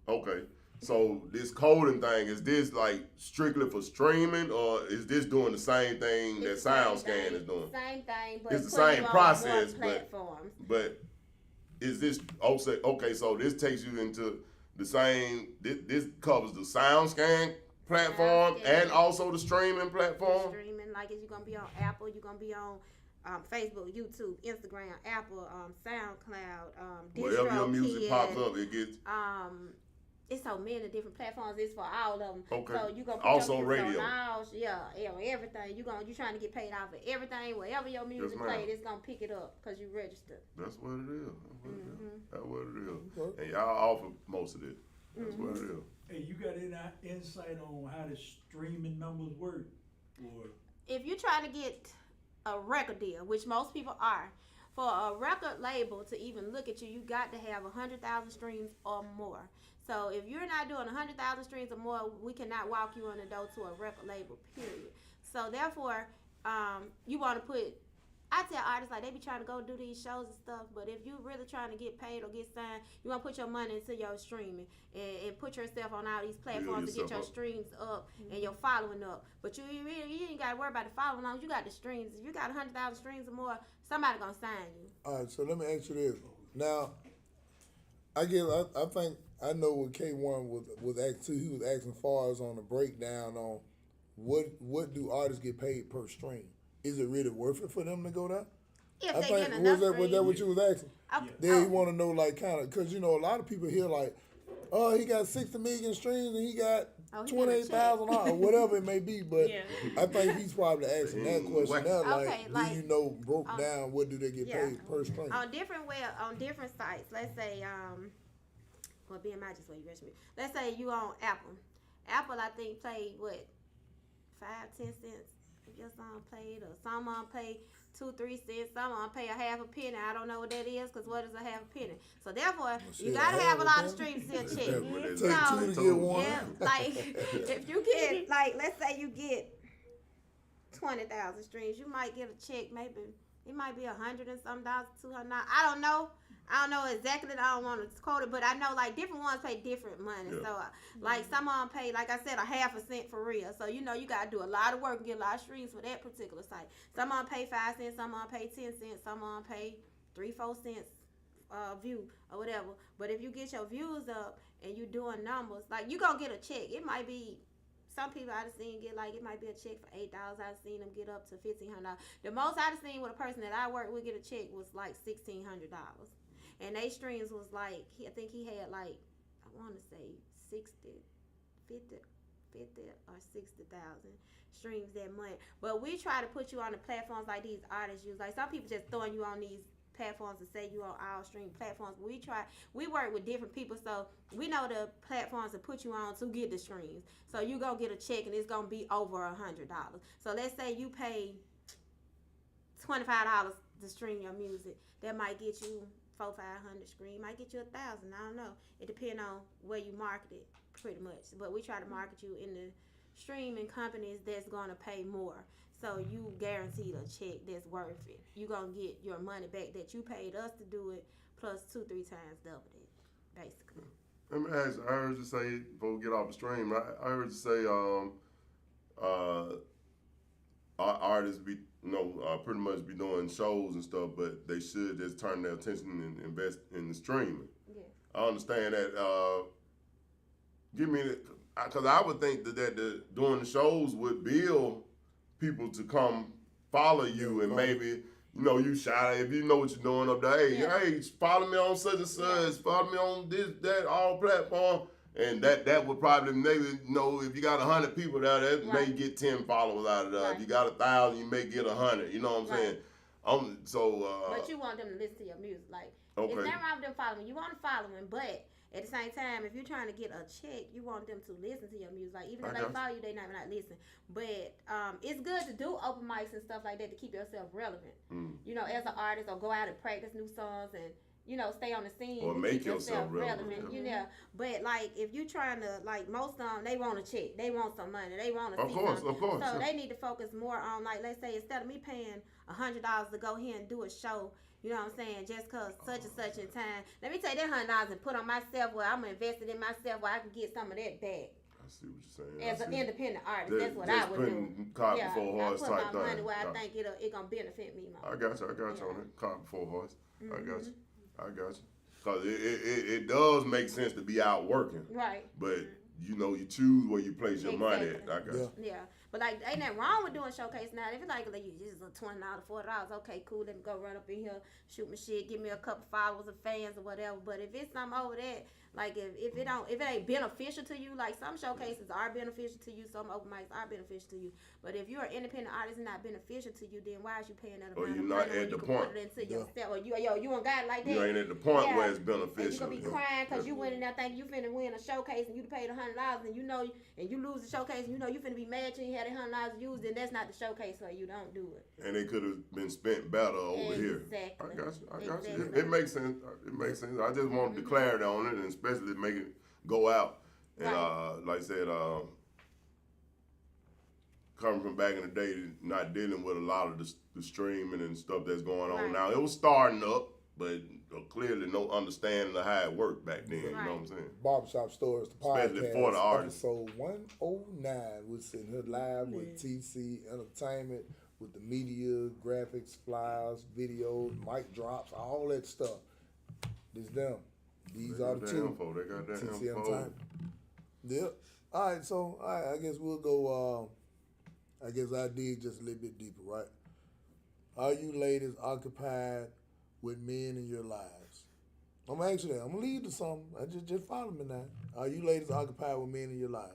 Okay. So this coding thing, is this like strictly for streaming, or is this doing the same thing that SoundScan is doing? Same thing, but it's the same process, but is this okay? So this takes you into the same. This covers the SoundScan platform and also the streaming platform. Streaming, like, you're gonna be on Apple, you're gonna be on Facebook, YouTube, Instagram, Apple, SoundCloud, wherever your music pops up, it gets. It's so many different platforms. It's for all of them. Okay. So you gonna put also your radio. On all, everything. You trying to get paid off of everything. Wherever your music played, it's gonna pick it up because you registered. That's what it is. That's what it is. Okay. And y'all offer most of it. That's what it is. Hey, you got any insight on how the streaming numbers work? Or if you're trying to get a record deal, which most people are, for a record label to even look at you, you got to have 100,000 streams or more. So if you're not doing 100,000 streams or more, we cannot walk you on the door to a record label, period. So therefore, you want to put, I tell artists, like, they be trying to go do these shows and stuff, but if you really trying to get paid or get signed, you want to put your money into your streaming and put yourself on all these platforms to get your streams up and your following up. But you ain't got to worry about the following long. You got the streams. If you got 100,000 streams or more, somebody going to sign you. All right, so let me ask you this. Now, I think I know what K1 was asking. He was asking far as on the breakdown on what do artists get paid per stream. Is it really worth it for them to go there? If I they think get enough was that what you was asking? Okay. Then you want to know, like, kind of, because, you know, a lot of people hear, like, oh, he got 60 million streams and he got $28,000 or whatever it may be. But I think he's probably asking that question now, like, do you know, broke down, what do they get paid per stream? On different sites, let's say, well, BMI just what you mentioned me. Let's say you on Apple. Apple, I think, played, 5-10 cents if your song played, or some played 2-3 cents. Some gonna pay a half a penny. I don't know what that is, cause what is a half a penny? So therefore, you gotta have a lot of streams to see a check. Take 2 to get 1. Yeah, like if you get like, let's say you get 20,000 streams, you might get a check. Maybe it might be $100 and some dollars, $200. I don't know. I don't know exactly. I don't want to quote it, but I know like different ones pay different money. Yeah. So like some of them pay, like I said, a half a cent for real. So you gotta do a lot of work and get a lot of streams for that particular site. Some of them pay 5 cents, some of them pay 10 cents, some of them pay 3-4 cents view or whatever. But if you get your views up and you doing numbers, like you gonna get a check. It might be. Some people I've seen get like, it might be a check for $8. I've seen them get up to $1,500. The most I've seen with a person that I worked with get a check was like $1,600. And they streams was like, I think he had like, I want to say 50 or 60,000 streams that month. But we try to put you on the platforms like these artists use. Like some people just throwing you on these platforms to say you on all stream platforms. But we work with different people, so we know the platforms to put you on to get the streams. So you gonna get a check and it's gonna be over $100. So let's say you pay $25 to stream your music. That might get you 400-500 stream, might get you 1,000. I don't know. It depends on where you market it, pretty much. But we try to market you in the streaming companies that's gonna pay more. So you guaranteed a check that's worth it. You gonna get your money back that you paid us to do it, plus 2-3 times double it, basically. Let me ask you, I heard you say, before we get off the stream, I heard you say artists be, pretty much be doing shows and stuff, but they should just turn their attention and invest in the streaming. Yeah. I understand that. Give me because I would think that doing the shows would build people to come follow you, and maybe you shout if you know what you're doing up there. Hey, follow me on such and such. Follow me on this, that, all platform, and that would probably maybe if you got 100 people there, that may get 10 followers out of that. Right. If you got 1,000, you may get 100. You know what I'm saying? But you want them to listen to your music, like okay. It's nothing wrong with them following. You want to follow them, but at the same time, if you're trying to get a check, you want them to listen to your music. Like even though they follow you, they not listen. But it's good to do open mics and stuff like that to keep yourself relevant. As an artist, or go out and practice new songs and stay on the scene or make yourself relevant. But like if you trying to, like most of them, they want a check, they want some money, they want to. Of course. So they need to focus more on, like, let's say instead of me paying $100 to go here and do a show. You know what I'm saying? Just cause such and such in time. Let me take that $100 and put on myself where I'm invested in myself where I can get some of that back. I see what you're saying. As an independent artist, that's what I would do. Cart before horse type thing. I put my money where I think it gonna benefit me more. I got you on it. Cart before horse. I got you. Cause it does make sense to be out working. Right. But you choose where you place your money at. I got you. Yeah. But like, ain't nothing wrong with doing showcase now. If it's like you just $20, $40, okay, cool. Let me go run up in here, shoot my shit, give me a couple followers or fans or whatever. But if it's something over that, like if it ain't beneficial to you, like some showcases are beneficial to you, some open mics are beneficial to you. But if you're an independent artist and not beneficial to you, then why is you paying that amount of money? Or you're not at the point. Put it into yourself, or you ain't got it like that. You ain't at the point where it's beneficial. And you gonna be crying because you went in there thinking you finna win a showcase and you paid $100 and and you lose the showcase and you finna be mad you had $100 used, and that's not the showcase for you. Don't do it. And it could have been spent better over here. Exactly. I got you. It makes sense. I just wanted the clarity on it, and especially make it go out. And like I said, coming from back in the day, not dealing with a lot of the streaming and stuff that's going on now. It was starting up, but clearly no understanding of how it worked back then. You know what I'm saying? Barbershop Stories, the podcast, especially for the artists. Episode 109. We're sitting here live with TC Entertainment, with the media, graphics, flyers, videos, mic drops, all that stuff. This them. These are the two. They got that TC info. Entertainment. Yep. All right, so I guess we'll go. I guess I dig just a little bit deeper, right? Are you ladies occupied with men in your lives? I'm gonna ask you that. I'm gonna lead to something. Just follow me now. Are you ladies occupied with men in your lives?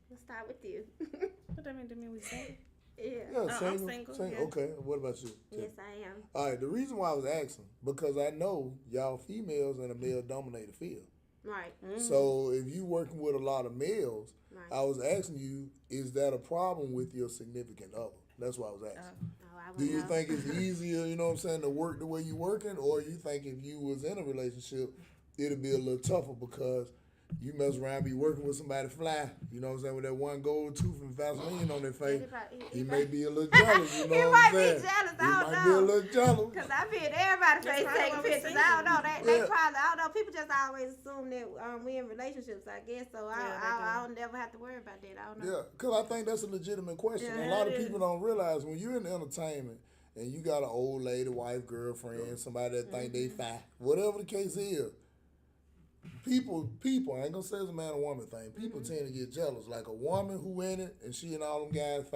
Let's start with you. What that mean to me? We single? Yeah. Single. I'm single. Yeah. Okay. What about you? Yes, I am. All right. The reason why I was asking, because I know y'all females in a male-dominated field. Right. Mm-hmm. So if you working with a lot of males, Right. I was asking you, is that a problem with your significant other? That's what I was asking. I Do you wouldn't know. think it's easier, you know what I'm saying, to work the way you working, or you think if you was in a relationship, it'd be a little tougher because you mess around, be working with somebody fly, you know what I'm saying, with that one gold tooth and Vaseline on their face. He may be a little jealous, you know He what might I'm saying? be jealous. He I don't might be a know. little jealous. Cause I be in everybody's That's face probably taking what we pictures. see. I don't know. They Yeah. probably, I don't know. People just always assume that we in relationships. I guess so. I don't never have to worry about that. I don't know. Yeah, because I think that's a legitimate question. Yeah, a lot of it people don't realize when you're in entertainment and you got an old lady, wife, girlfriend, somebody that think they fat, whatever the case is, people, I ain't gonna say it's a man or woman thing. People tend to get jealous. Like a woman who in it and she in all them guys'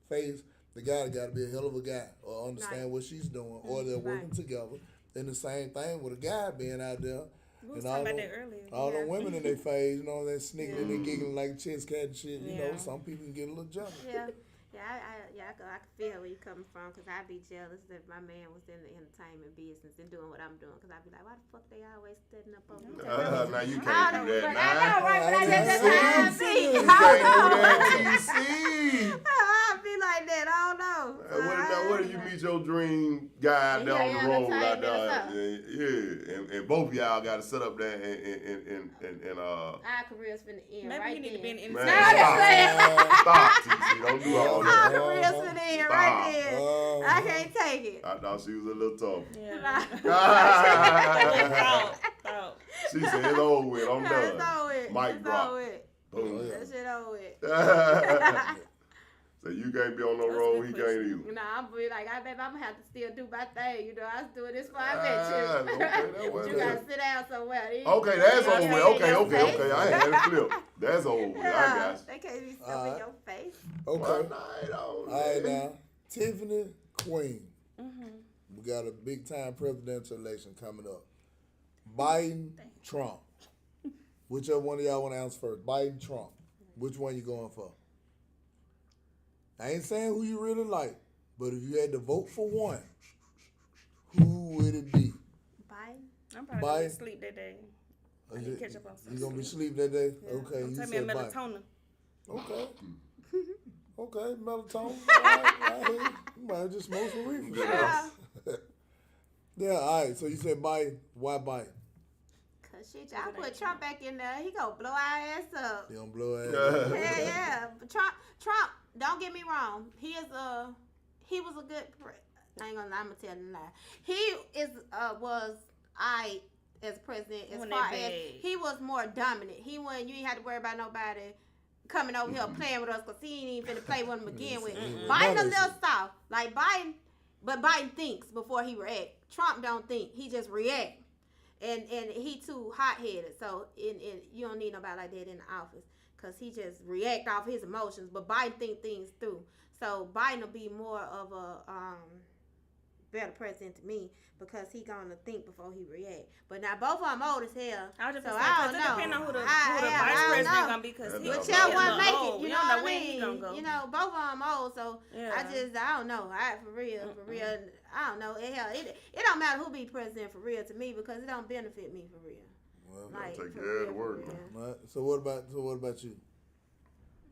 face, the guy got to be a hell of a guy or understand Right. what she's doing, or they're working Right. together. And the same thing with a guy being out there. We was And talking all about them- that earlier. All them women in their face, you know, they're sniggering and giggling like a chest cat and shit. You know, Yeah. some people can get a little jealous. Yeah. I can feel where you coming from, cause I be jealous that my man was in the entertainment business and doing what I'm doing, cause I be like, why the fuck they always setting up on me? Now you I can't don't do know, that. but I know, right? But I just See? how I be. You You I can't don't do know. that, TC. I be like that. I don't know. What if you meet your dream guy Yeah, down the yeah, road entertainment out there? or something. Yeah, and both of y'all got to sit up there and Our career's finna end Maybe right you need to be in man, entertainment. stop, TC, don't do all Our that. career's finna end right then. I can't take it. I thought she was a little tough. Yeah. She Thought. said it's over with. I'm It's done. over with. Mic It's drop. over with. Boom. That shit over with. So you can't be on no That's a road, good he can't either. Nah, I'm be like, I'm gonna have to still do my thing. You know, I was doing this before I Ah, met you. okay, that But was you good. gotta sit down somewhere. Okay, that's over Yeah, with. in your Okay. face. I had it flipped. That's over with. I Yeah, got you. they can't be stuff in your face. Okay. Well, nah, it don't, All right, man. now, Tiffany Queen. We got a big time presidential election coming up. Biden, Trump. Whichever one of y'all want to answer first. Biden, Trump. Which one you going for? I ain't saying who you really like, but if you had to vote for one, who would it be? Biden. I'm probably gonna Biden. sleep that day. I need to catch up on some You gonna be sleep. asleep that day? Yeah. Okay, Don't you take me a said Biden. melatonin. Okay. Okay, melatonin. All right, I hear you. You might just smoke some reefer. Yeah. Yeah, all right. So you said Biden. Why Biden? Cause shit, y'all put Trump back in there. He gonna blow our ass up. They gonna blow ass. Yeah. But Trump. Don't get me wrong. He was a good. I'm gonna tell a lie. He was as president as When far they as big. he was more dominant. He wasn't. You ain't had to worry about nobody coming over here playing with us because he ain't even finna play with him again with. Biden a little soft. Like Biden, but Biden thinks before he react. Trump don't think. He just react. And he too hot headed. So you don't need nobody like that in the office. Cause he just react off his emotions. But Biden think things through. So Biden will be more of a better president to me because he gonna think before he react. But now both of them old as hell. I was just So gonna say, I 'cause don't it know. depends on who the I vice don't president know. gonna be. Cause he Whichever he one look make old. it, We you don't know know what I when he mean? gonna go. You know, both of them old, so Yeah. I don't know. For real, I don't know. Hell, it don't matter who be president for real to me because it don't benefit me for real. Well, Like, take for care of real, the for work. real. right. So what about you?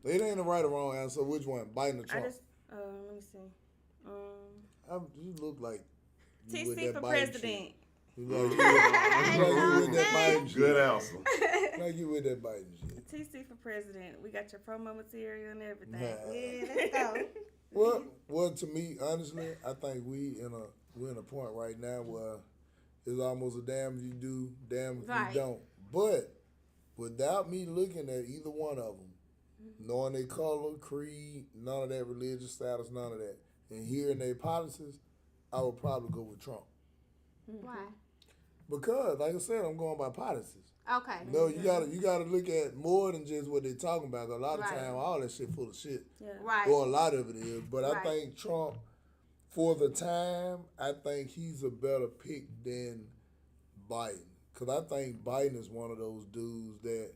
It ain't a right or wrong answer. Which one? Biden or I Trump? just let me see. You look like you with TC that for Biden president. shit. You like you with that Biden shit. Good answer. Like you with that Biden shit. TC for president. We got your promo material and everything. Nah. Yeah, let's go. Well, to me, honestly, I think we're in a point right now where it's almost a damn if you do, damn if Right. you don't. But without me looking at either one of them, knowing their color, creed, none of that religious status, none of that, and hearing their policies, I would probably go with Trump. Why? Because, like I said, I'm going by policies. Okay. No, you gotta look at more than just what they're talking about. 'Cause a lot of Right. time, all that shit full of shit. Yeah. Right. Or a lot of it is. But I Right. think Trump, for the time, I think he's a better pick than Biden. Because I think Biden is one of those dudes that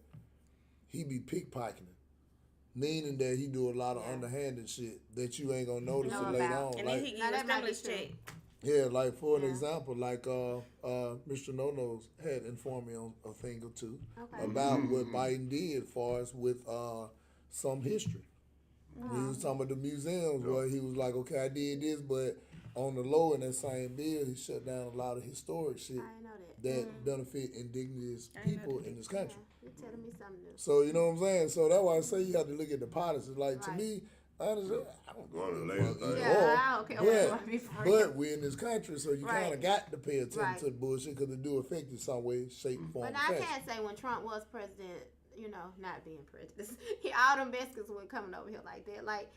he be pickpocketing. Meaning that he do a lot of underhanded shit that you ain't gonna notice Know it later about. on. And Like, then he give Now, you a that might be stimulus true. check. yeah, like for an Yeah. example, like Mr. No-Nos had informed me on a thing or two Okay. about what Biden did for us with some history. He was was talking about the museums where he was like, okay, I did this, but on the low in that same bill, he shut down a lot of historic shit I didn't know that. that benefit indigenous people in this country. You're telling me something new. So you know what I'm saying? So that's why I say you have to look at the policies. Like to Right. me, honestly, I don't One of the give a latest fuck things. either or. I don't care what you want to be for real. But we're in this country, so you Right. kind of got to pay attention Right. to the bullshit because it do affect you some way, shape, form, But or now I fashion. can't say when Trump was president, you know, not being prejudiced. All them Mexicans were coming over here like that. Like,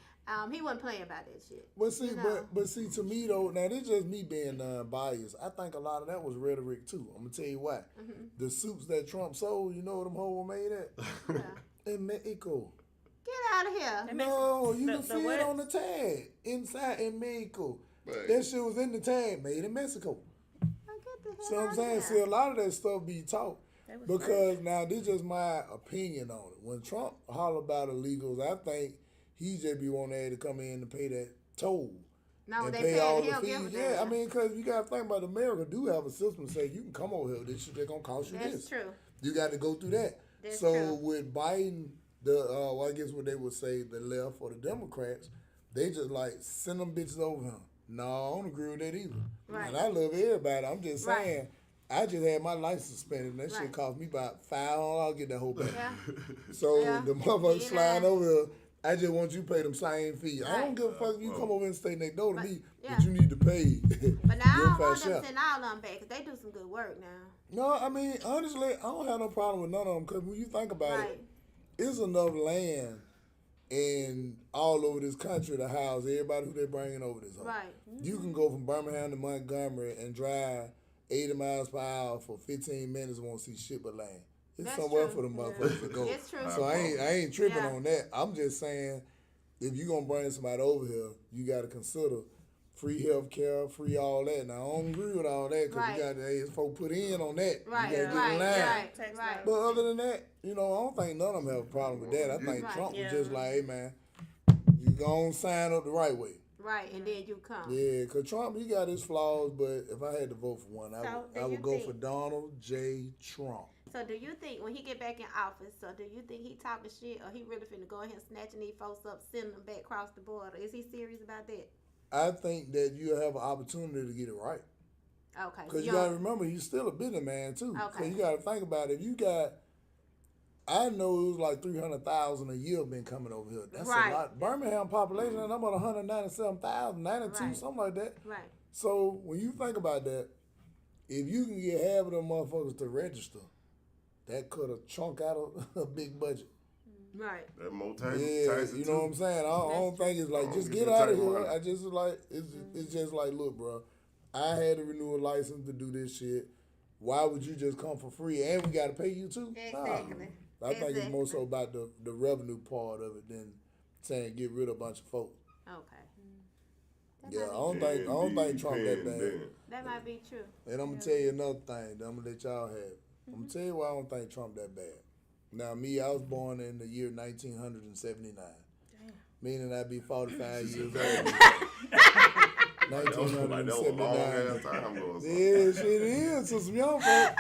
he wasn't playing about that shit. But see, You know. but see, to me though, now this just me being biased. I think a lot of that was rhetoric too. I'm gonna tell you why. Mm-hmm. The suits that Trump sold, you know where them hoes were made at? Yeah. In Mexico. Get out of here. That No, you the- can the see it what? on the tag inside in Mexico. Right. That shit was in the tag, made in Mexico. Oh, get the hell See what I'm out saying? of See, here. a lot of that stuff be taught. That was Because now this just my opinion on it. When Trump holler about illegals, I think he just be wanting to come in to pay that toll No, and they pay paid all it. the He'll give fees. it Yeah, I them. mean, because you got to think about America do have a system that say you can come over here. This shit they gonna cost you That's this. true. You got to go through that. That's so true. with Biden, well, I guess what they would say, the left or the Democrats, they just like send them bitches over here. No, I don't agree with that either. Right. And I love everybody. I'm just Right. saying. I just had my license suspended, and that shit Right. cost me about $500. I'll get that whole back. Yeah. So Yeah. the motherfuckers Yeah. flying over here, I just want you to pay them same fees. I don't Right. give a fuck if you come over and stay next door to But- me, yeah. but you need to pay. But now I your don't fair want them share. to send all of them back because they do some good work now. No, I mean, honestly, I don't have no problem with none of them because when you think about Right. it, it's enough land in all over this country to house everybody who they bringing over this home. Right. You can go from Birmingham to Montgomery and drive 80 miles per hour for 15 minutes and won't see shit but land. It's That's somewhere true. for them motherfuckers to go. It's true. So I ain't tripping Yeah. on that. I'm just saying, if you gonna bring somebody over here, you got to consider free health care, free all that. Now I don't agree with all that because Right. you got to folks put in on that. Right. You got to get Right. in line. Right. Tax Right. But other than that, you know, I don't think none of them have a problem with that. I think Right. Trump was Yeah. just like, hey man, you gonna sign up the right way. Right. And then you come. Yeah, because Trump, he got his flaws, but if I had to vote for one, I So, do would you go think- for Donald J. Trump. So do you think when he get back in office, so do you think he talking shit or he really finna go ahead and snatching these folks up, sending them back across the border? Is he serious about that? I think that you have an opportunity to get it right. Okay. Because you don't- got to remember, he's still a businessman, too. So Okay. you got to think about it. If you got, I know it was like 300,000 a year been coming over here. That's Right. a lot. Birmingham population, and I'm at 197,000, 92, Right. something like that. Right. So when you think about that, if you can get half of them motherfuckers to register, that could have chunk out a big budget. Right. That more tax, Yeah, taxes you too. know what I'm saying? I don't think it's like I just don't get get out the of tax here. money. I just like it's just like, look, bro, I had to renew a license to do this shit. Why would you just come for free and we got to pay you too? Exactly. Nah. I think it's more so Exactly. about the revenue part of it than saying get rid of a bunch of folks. Okay. That Yeah, I might don't be, think Trump that Paying bad. them. that might be true. And I'm gonna tell you another thing that I'm gonna let y'all have. I'm gonna tell you why I don't think Trump that bad. Now me, I was born in the year 1979. Meaning I'd be 45 years old. Like that was a long 1979. ass time ago. or something. Yeah, shit is. So some young folk.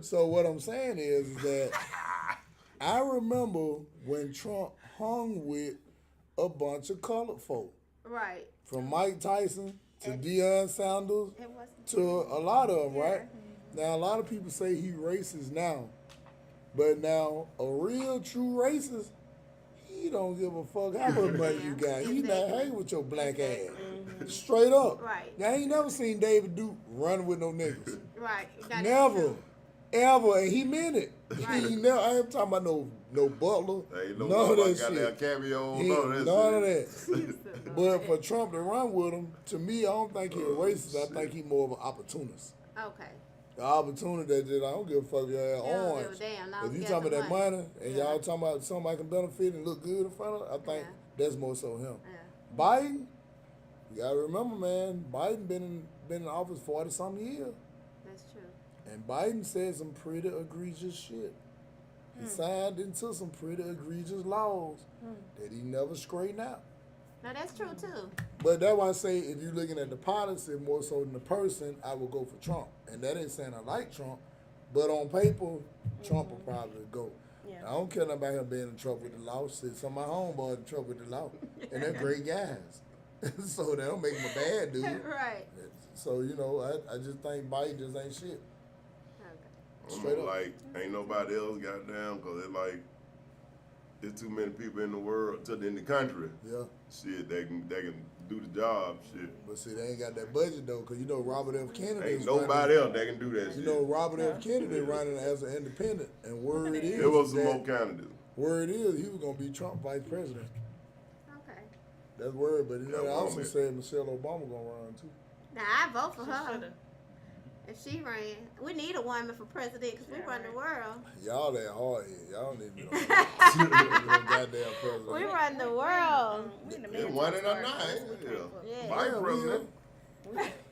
So what I'm saying is that I remember when Trump hung with a bunch of colored folk. Right. From Mike Tyson to Deion Sanders It was. to a lot of them, right? Now, a lot of people say he racist now. But now, a real true racist, he don't give a fuck how much money you got. He not Exactly. hanging with your black ass. Straight up. Right. Now, I ain't never seen David Duke run with no niggas. Right. That is Never. true. Ever. And he meant it. Right. He never, I ain't talking about no butler. Ain't no none of that got shit. that cameo. He- None of none of that. that. But for Trump to run with him, to me, I don't think he's a racist. I think he's more of an opportunist. Okay. The opportunity that just, I don't give a fuck if your ass They don't orange. give a damn, long If as you you talking got about the that money. money and Yeah. y'all talking about somebody can benefit and look good in front of it, I think Yeah. that's more so him. Yeah. Biden, you gotta remember, man, Biden been in office 40-something years. That's true. And Biden said some pretty egregious shit. He signed into some pretty egregious laws that he never straightened out. No, that's true too. But that's why I say if you're looking at the policy more so than the person, I would go for Trump. And that ain't saying I like Trump, but on paper, Trump will probably go. Yeah. I don't care nothing about him being in trouble with the law. Shit, some of my homeboys in trouble with the law, and they're great guys. So they don't make him a bad dude. Right. So I just think Biden just ain't shit. Okay. Straight up. Like, ain't nobody else goddamn, because it's like, there's too many people in the world, in the country. Yeah. Shit, they can do the job. Shit. But see, they ain't got that budget though, cause Robert F. Kennedy. Ain't nobody else that can do that shit. Robert F. Kennedy running as an independent, and word is There was some that- more candidates. Word is he was gonna be Trump vice president. Okay. That's word, but they Yeah, also man. said Michelle Obama gonna run too. Now I vote for her. Shoulda. If she ran, we need a woman for president because we Yeah, run the world. Y'all that hard head. Y'all need to be no goddamn president. We run the world. We in the They man won it or talk not. first. We can't Yeah. Vice Yeah, president.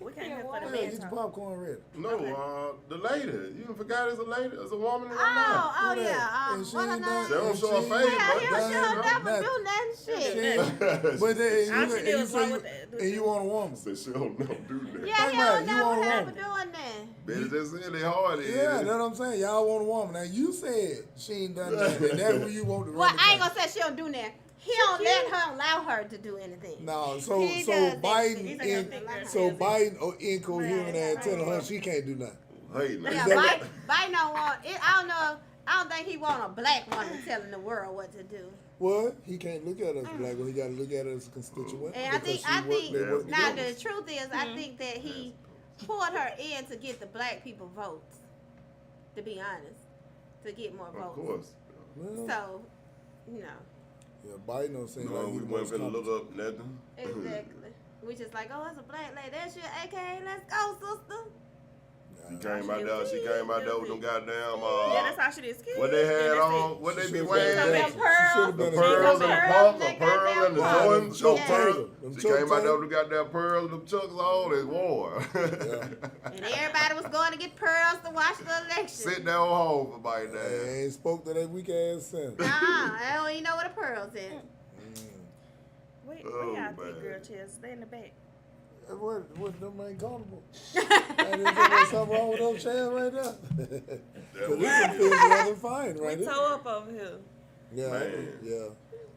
We can't hear for the Yeah, man get your talk. popcorn ready. No, the lady. You forgot it's a lady. It's a woman in her Oh, life. oh Who that? yeah. And she What her ain't name? done- She don't and show her she- face, Yeah, but he'll done never nothing. do nothing shit. But All then, she and did you was say run you, with that. and you want a woman. Said she don't never do that. Yeah, Think he about don't it, you never want a never woman. doing that. Betty just said they hard. Yeah, that's what I'm saying. Y'all want a woman. Now you said she ain't done nothing. And that's who you want to run Well, the I ain't country. gonna say she don't do that. He don't let her allow her to do anything. No, so He so does that Biden shit. in, He's so like, Biden incoherent ass telling her she can't do nothing. Hey, man. Yeah, Biden don't want it. I don't know. I don't think he want a black woman telling the world what to do. Well, he can't look at us black. Well, he got to look at us as a constituent. And I because think they work now together. the truth is I think that he pulled her in to get the black people votes. To be honest, to get more Of votes. course. Well, So, yeah, Biden don't seem No, like we he the wasn't most finna look competent. up nothing. exactly. We just like, oh, it's a black lady. That's your AK. Let's go, sister. She came out there. She came out there with them goddamn. Yeah, that's how she did. What they had on? What they She be should've wearing? been Them She pearls. should've The been a pearls and the girl. pumps, the Them pearls and the goddamn Jordans, no Chuck pearls. Taylor. Them She Chuck came out there Taylor. with the goddamn pearls, them chucks on, and wore. And everybody was going to get pearls to watch the election. Sit down home for bite They that. ain't spoke to that weak ass sin. I don't even know what a pearl's is. Where Oh, y'all think man. girl chairs? Stay in the back. What them ain't comfortable? And is there something wrong with those chairs right there? Cause this one feels rather fine We right here. toe up over here. Yeah, Man. yeah.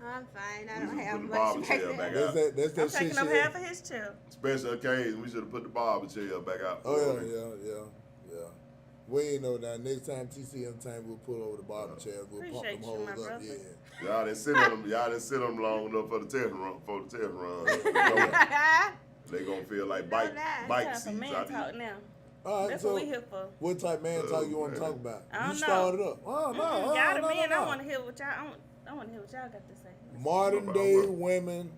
I'm fine. I We don't should have put the much barber back chair there. back That's out. that. That's I'm that shit. taking up She half of his chair. Special occasion, we should have put the barber chair back out. Oh yeah. We ain't know that. Next time TCM time we'll pull over the barber chairs. We'll pump Appreciate them you, hoes my up. brother. Yeah. Y'all didn't sit on them. Y'all didn't sit on them long enough for the test run. For the test run, they gonna feel like bike lie. bike Time for seats man out talk there. now. All right. That's So what we here for. what type man talk you want to man. talk about? I don't You know. started up. Oh no. Oh, Y'all the no, men. no, I no. want to hear what y'all. I want to hear what y'all got to say. Modern day women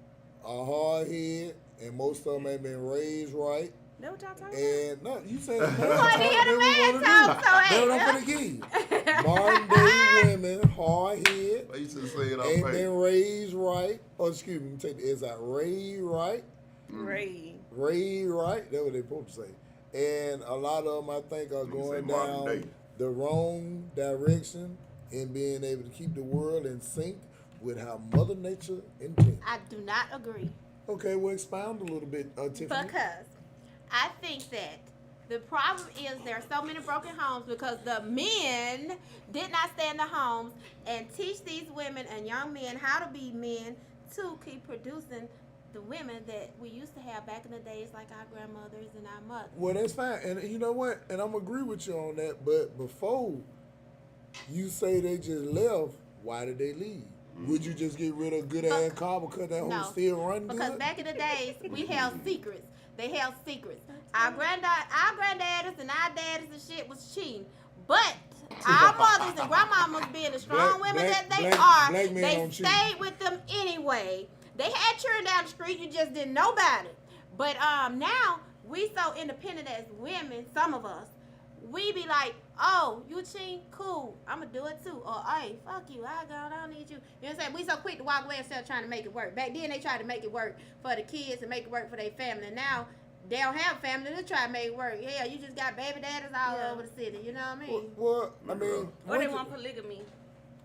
are hard head, and most of them ain't been raised right. That what y'all talking And no, you say the man wanna talk, hear the then we man wanna talk, do. so That's hey. what I'm gonna give you. Modern day women, hard head, They used to say it on ain't face. been raised right. Oh, excuse me, take the S out. Raised right. about? Ray. Raised right. That's what they supposed to say. And a lot of them, I think, are You say going modern down day. the wrong direction in being able to keep the world in sync with how Mother Nature intended. I do not agree. Okay, well, expound a little bit, Tiffany. Because I think that the problem is there are so many broken homes because the men did not stay in the homes and teach these women and young men how to be men to keep producing the women that we used to have back in the days, like our grandmothers and our mothers. Well, that's fine. And you know what? And I'm going to agree with you on that. But before you say they just left, why did they leave? Would you just get rid of good ass car because that No, whole still running because good? back in the days, we held secrets. They held secrets. Our granddaddies and our daddies and shit was cheating. But our mothers and grandmamas being the strong women that they are, black men they don't cheat. stayed with them anyway. They had children down the street, you just didn't know about it. But now, we so independent as women, some of us, we be like, oh, you cheating? Cool. I'm going to do it too. Or, hey, fuck you. I don't need you. You know what I'm saying? We so quick to walk away instead of trying to make it work. Back then, they tried to make it work for the kids and make it work for their family. Now, they don't have family to try to make it work. Yeah, you just got baby daddies all Yeah. over the city. You know what I mean? Well, I mean, Or they what- want polygamy.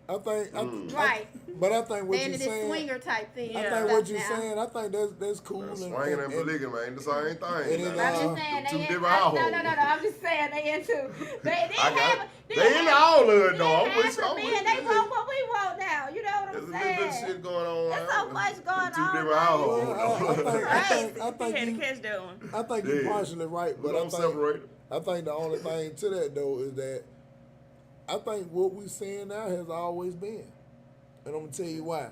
Right. But I think what Then you're it is saying. swinger type thing. I Yeah. think what you're saying. I think that's cool. Man, and swinging and polygamy ain't the same and thing. it, Nah. I'm just saying Two they different no, households. no. I'm just saying they into. They I got have. it. They into all of it though. I'm with you. I'm Men, with they you. want what we want now. You know what There's I'm a little bit of saying? shit going on. There's so much going Two on. different man. households. I He had to think catch that one. I think you're Yeah. partially right, We but don't separate it. I think the only thing to that though is that I think what we seeing now has always been, and I'm gonna tell you why.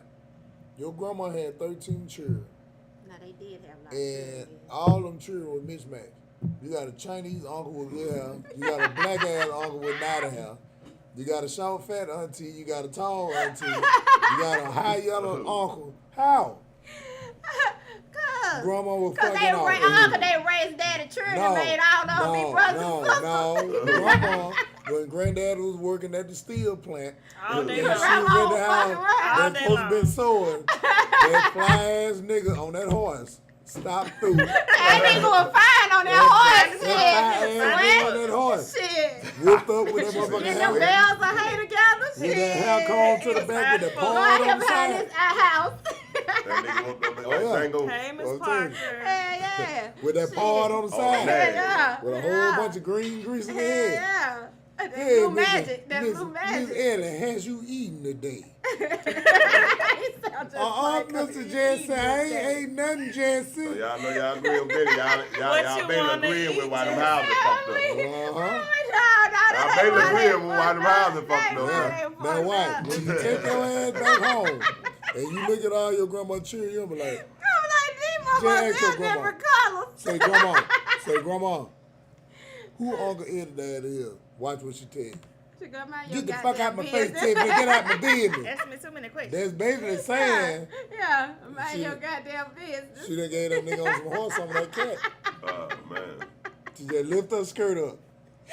Your grandma had 13 children, No, they did have a lot of and children. all them children were mismatched. You got a Chinese uncle with good hair. You got a black ass uncle with not hair. You got a short fat auntie. You got a tall auntie. You got a high yellow uncle. How? Grandma was Cause fucking they off. they raised daddy children, No, made all those big brothers and sisters. Grandma, when granddad was working at the steel plant, All and day she long. was in the Grandma was house, fucking around. All and day supposed to been long. sewing, that fly ass nigga on that horse stopped through. That nigga was fine on that horse. That fly ass nigga on Shit. that horse. Shit. Whipped up with that motherfucking Get them hair. bells of hay together. With Shit. that hair comb to the back with the Go paw Right on here the behind side. this house. That nigga woke up Oh, like yeah. Django. Hey, Miss Well, Parker. Yeah. With that paw on the side. yeah. With a whole bunch of green grease in the head. Yeah. That Hey, blue Mr. magic. That Miss- blue Miss magic. Ellie, has you eaten today? He sound just like Mr. he Jesse, eating I this day. ain't nothing, Jesse. So y'all know y'all agree with Benny. Y'all What you baby wanna agreeing with eat, why them Jesse? houses fucked up. Uh-huh. Y'all baby agreeing with why them houses fucked up. Now, why? When you take your ass back home and you look at all your grandma children, you'll be like, Just ask your grandma. different colors. say, grandma, who Uncle Eddie dad is? Watch what she tell you. She go, "Mind your Get the fuck out goddamn my face, business." Tiffany. Get out my business. Ask me too many questions. That's basically saying Yeah, mind She- your goddamn business. she done gave that nigga on some horse some of that cat. Oh, man. She just lift her skirt up.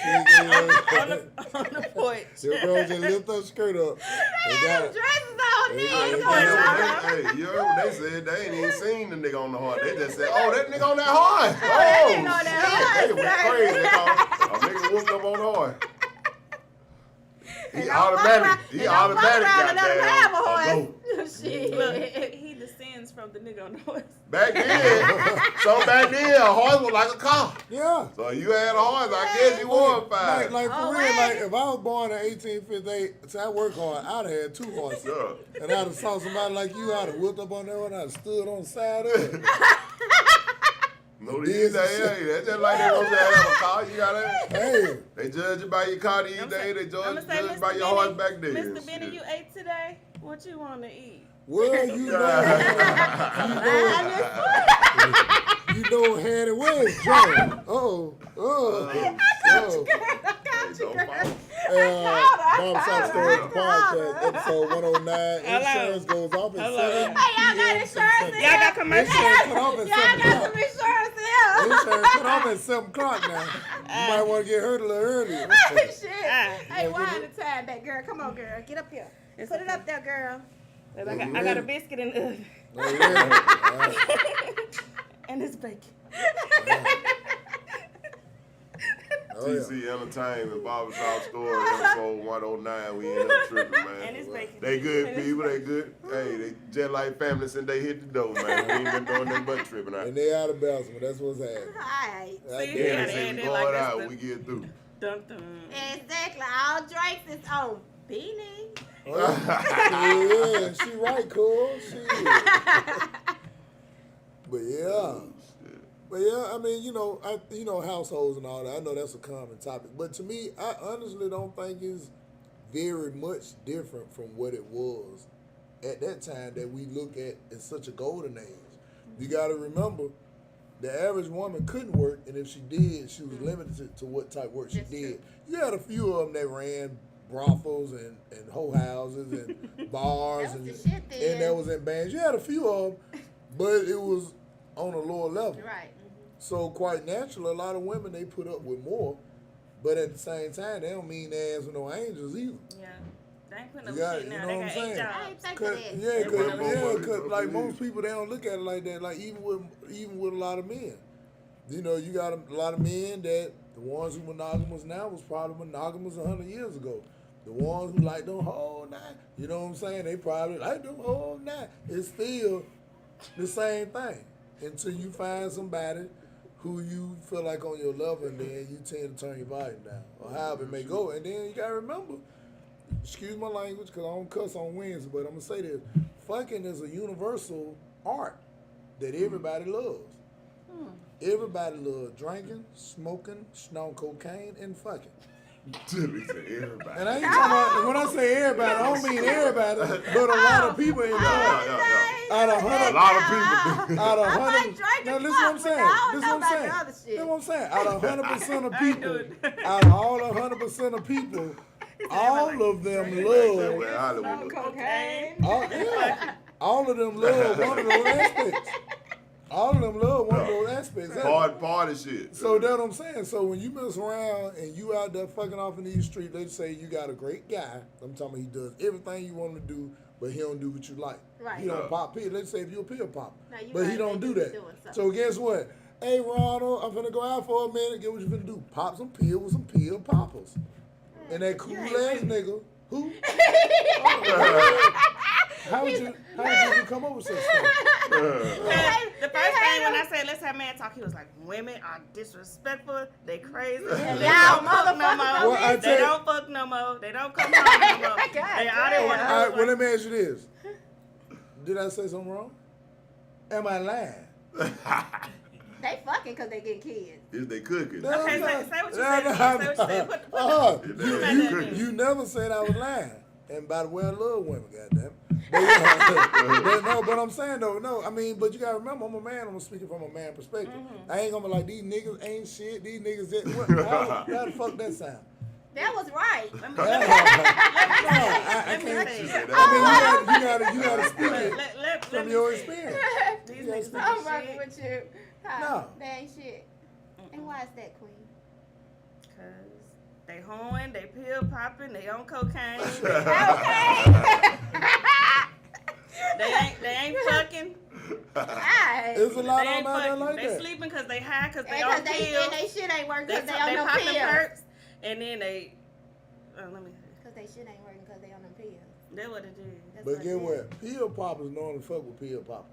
She done gave her, on the porch. your girl just lift her skirt up. And Damn, got, dresses on They these. got- Come they on, got- y'all. Hey, you heard what they said? They ain't even seen the nigga on the horse. They just said, "Oh, that nigga on that horse." Oh, that nigga on that shit. horse. They went crazy. A nigga whooped up on the horse. He And don't fuck automatic. around- He and don't fuck automatic around got and let him have a horse. Look, Shit. he descends from the nigga on the horse. Back then, a horse was like a car. yeah. So you had a horse, I guess you won Like, five. like for Oh, real, wait. like if I was born in 1858, so I work hard, I'd have had 2 horses. Yeah. And I'd have saw somebody like you, I'd have whipped up on that one, I'd have stood on the side of it. No, these days, hey, that's just like they don't say have a car. You gotta. Hey, They judge you by your car these I'ma days. They I'ma judge, say, judge by Mr. your horse Benny, back then. Mr. Benny, Shit. you ate today? What you want to eat? well, you know, Hattie, where's John? Oh. Hey, don't fall. Bomb Shot Stories Podcast, episode 109. Insurance goes off at 7 Hey, y'all got p.m. insurance? Y'all got commercials? Insurance cut off at Y'all 7 got o'clock. some insurance here. Insurance cut off at 7 o'clock now. You might want to get hurt a little earlier. Shit. Ah. Hey, wind the time back, girl. Come on, girl. Get up here. It's Put it okay. up there, girl. I got a biscuit in the oven. Oh, yeah. All right. And it's bacon. Oh, yeah. TC Entertainment, Barbershop Story, episode 109. We end up tripping, man. And it's bacon. They good people, they good. Hey, they just like family since they hit the door, man. We ain't been doing nothing but tripping out. And they out of balance, but that's what's happening. Alright. See, Yeah, yeah, they say and we they going like out, this we get through. Dun dun. Exactly. All drinks is on Beanie. Oh, yeah, she right, cool. She. But yeah. But yeah, I mean, households and all that. I know that's a common topic, but to me, I honestly don't think it's very much different from what it was at that time that we look at as such a golden age. You got to remember, the average woman couldn't work, and if she did, she was limited to what type of work she That's did. true. You had a few of them that ran brothels and hoe houses and bars That and was the shit then. and that was in bands. You had a few of them, but it was on a lower level. Right. So quite naturally, a lot of women, they put up with more, but at the same time, they don't mean their ass with no angels either. Yeah. They ain't putting up You got- shit you now. know They what got I'm 8 saying? I ain't jobs. think Cause, of that. yeah, put up more money, cause like yeah. most people, they don't look at it like that. Like even with a lot of men, you got a lot of men that the ones who monogamous now was probably monogamous 100 years ago. The ones who like them whole nine, you know what I'm saying? They probably like them whole nine. It's still the same thing until you find somebody who you feel like on your level, and then you tend to turn your volume down, or however it may go. And then you gotta remember, excuse my language, because I don't cuss on Wednesday, but I'm gonna say this: fucking is a universal art that everybody loves. Everybody loves drinking, smoking, snorting cocaine, and fucking. Everybody. And I ain't talking about, when I say everybody, I don't mean everybody, but a lot of people enjoy it. Out of A lot of people. Out of I like 100, drinking now listen what I'm fuck, saying. but I don't Listen know what I'm about saying. the other shit. Listen what I'm saying. Out of 100% of I ain't people, doing it. out of all 100% of people, all of them love. Hollywood. Cocaine. All of them love one of those aspects. All of them love one of those aspects. Hard party shit. So that's what I'm saying. So when you mess around and you out there fucking off in these streets, let's say you got a great guy. I'm talking about he does everything you want him to do, but he don't do what you like. Right. He don't pop pills. Let's say if you're a pill popper. No, you But he right, don't they do be that. doing something. So guess what? Hey Ronald, I'm finna go out for a minute. Get what you finna do. Pop some pills with some pill poppers. And that cool ass nigga, who? How did you come up with such stuff? The first thing when I said let's have man talk, he was like, women are disrespectful, they crazy, they Y'all don't fuck no motherfuckers more, don't they listen. don't fuck no more, they don't come home no more. They all they want All to right, do well, is let me ask you this. Did I say something wrong? Am I lying? They fucking because they get kids. Is they cooking? Okay, say what you said. Say what you said. Put You never said I was lying. And by the way, I love women, goddamn. But I'm saying though, no, I mean, but you gotta remember, I'm a man. I'm speaking from a man perspective. I ain't gonna be like these niggas ain't shit. These niggas, how the fuck that sound? That was right. I can't. You gotta speak it from your experience. These niggas I'm ain't rocking shit. with you. No. They ain't shit. And why is that, Queen? Cause they hoeing, they pill popping, they on cocaine. Okay. They ain't fucking. Alright. There's a lot They of ain't them out there fucking. like They that. sleeping cause they high, cause they And on pills. they shit ain't working They because they on them pop them pills. perks, and then they. Let me. Because they shit ain't working because they on them pills. That's what it is. That's But get it is. what? Pill poppers know to fuck with pill poppers.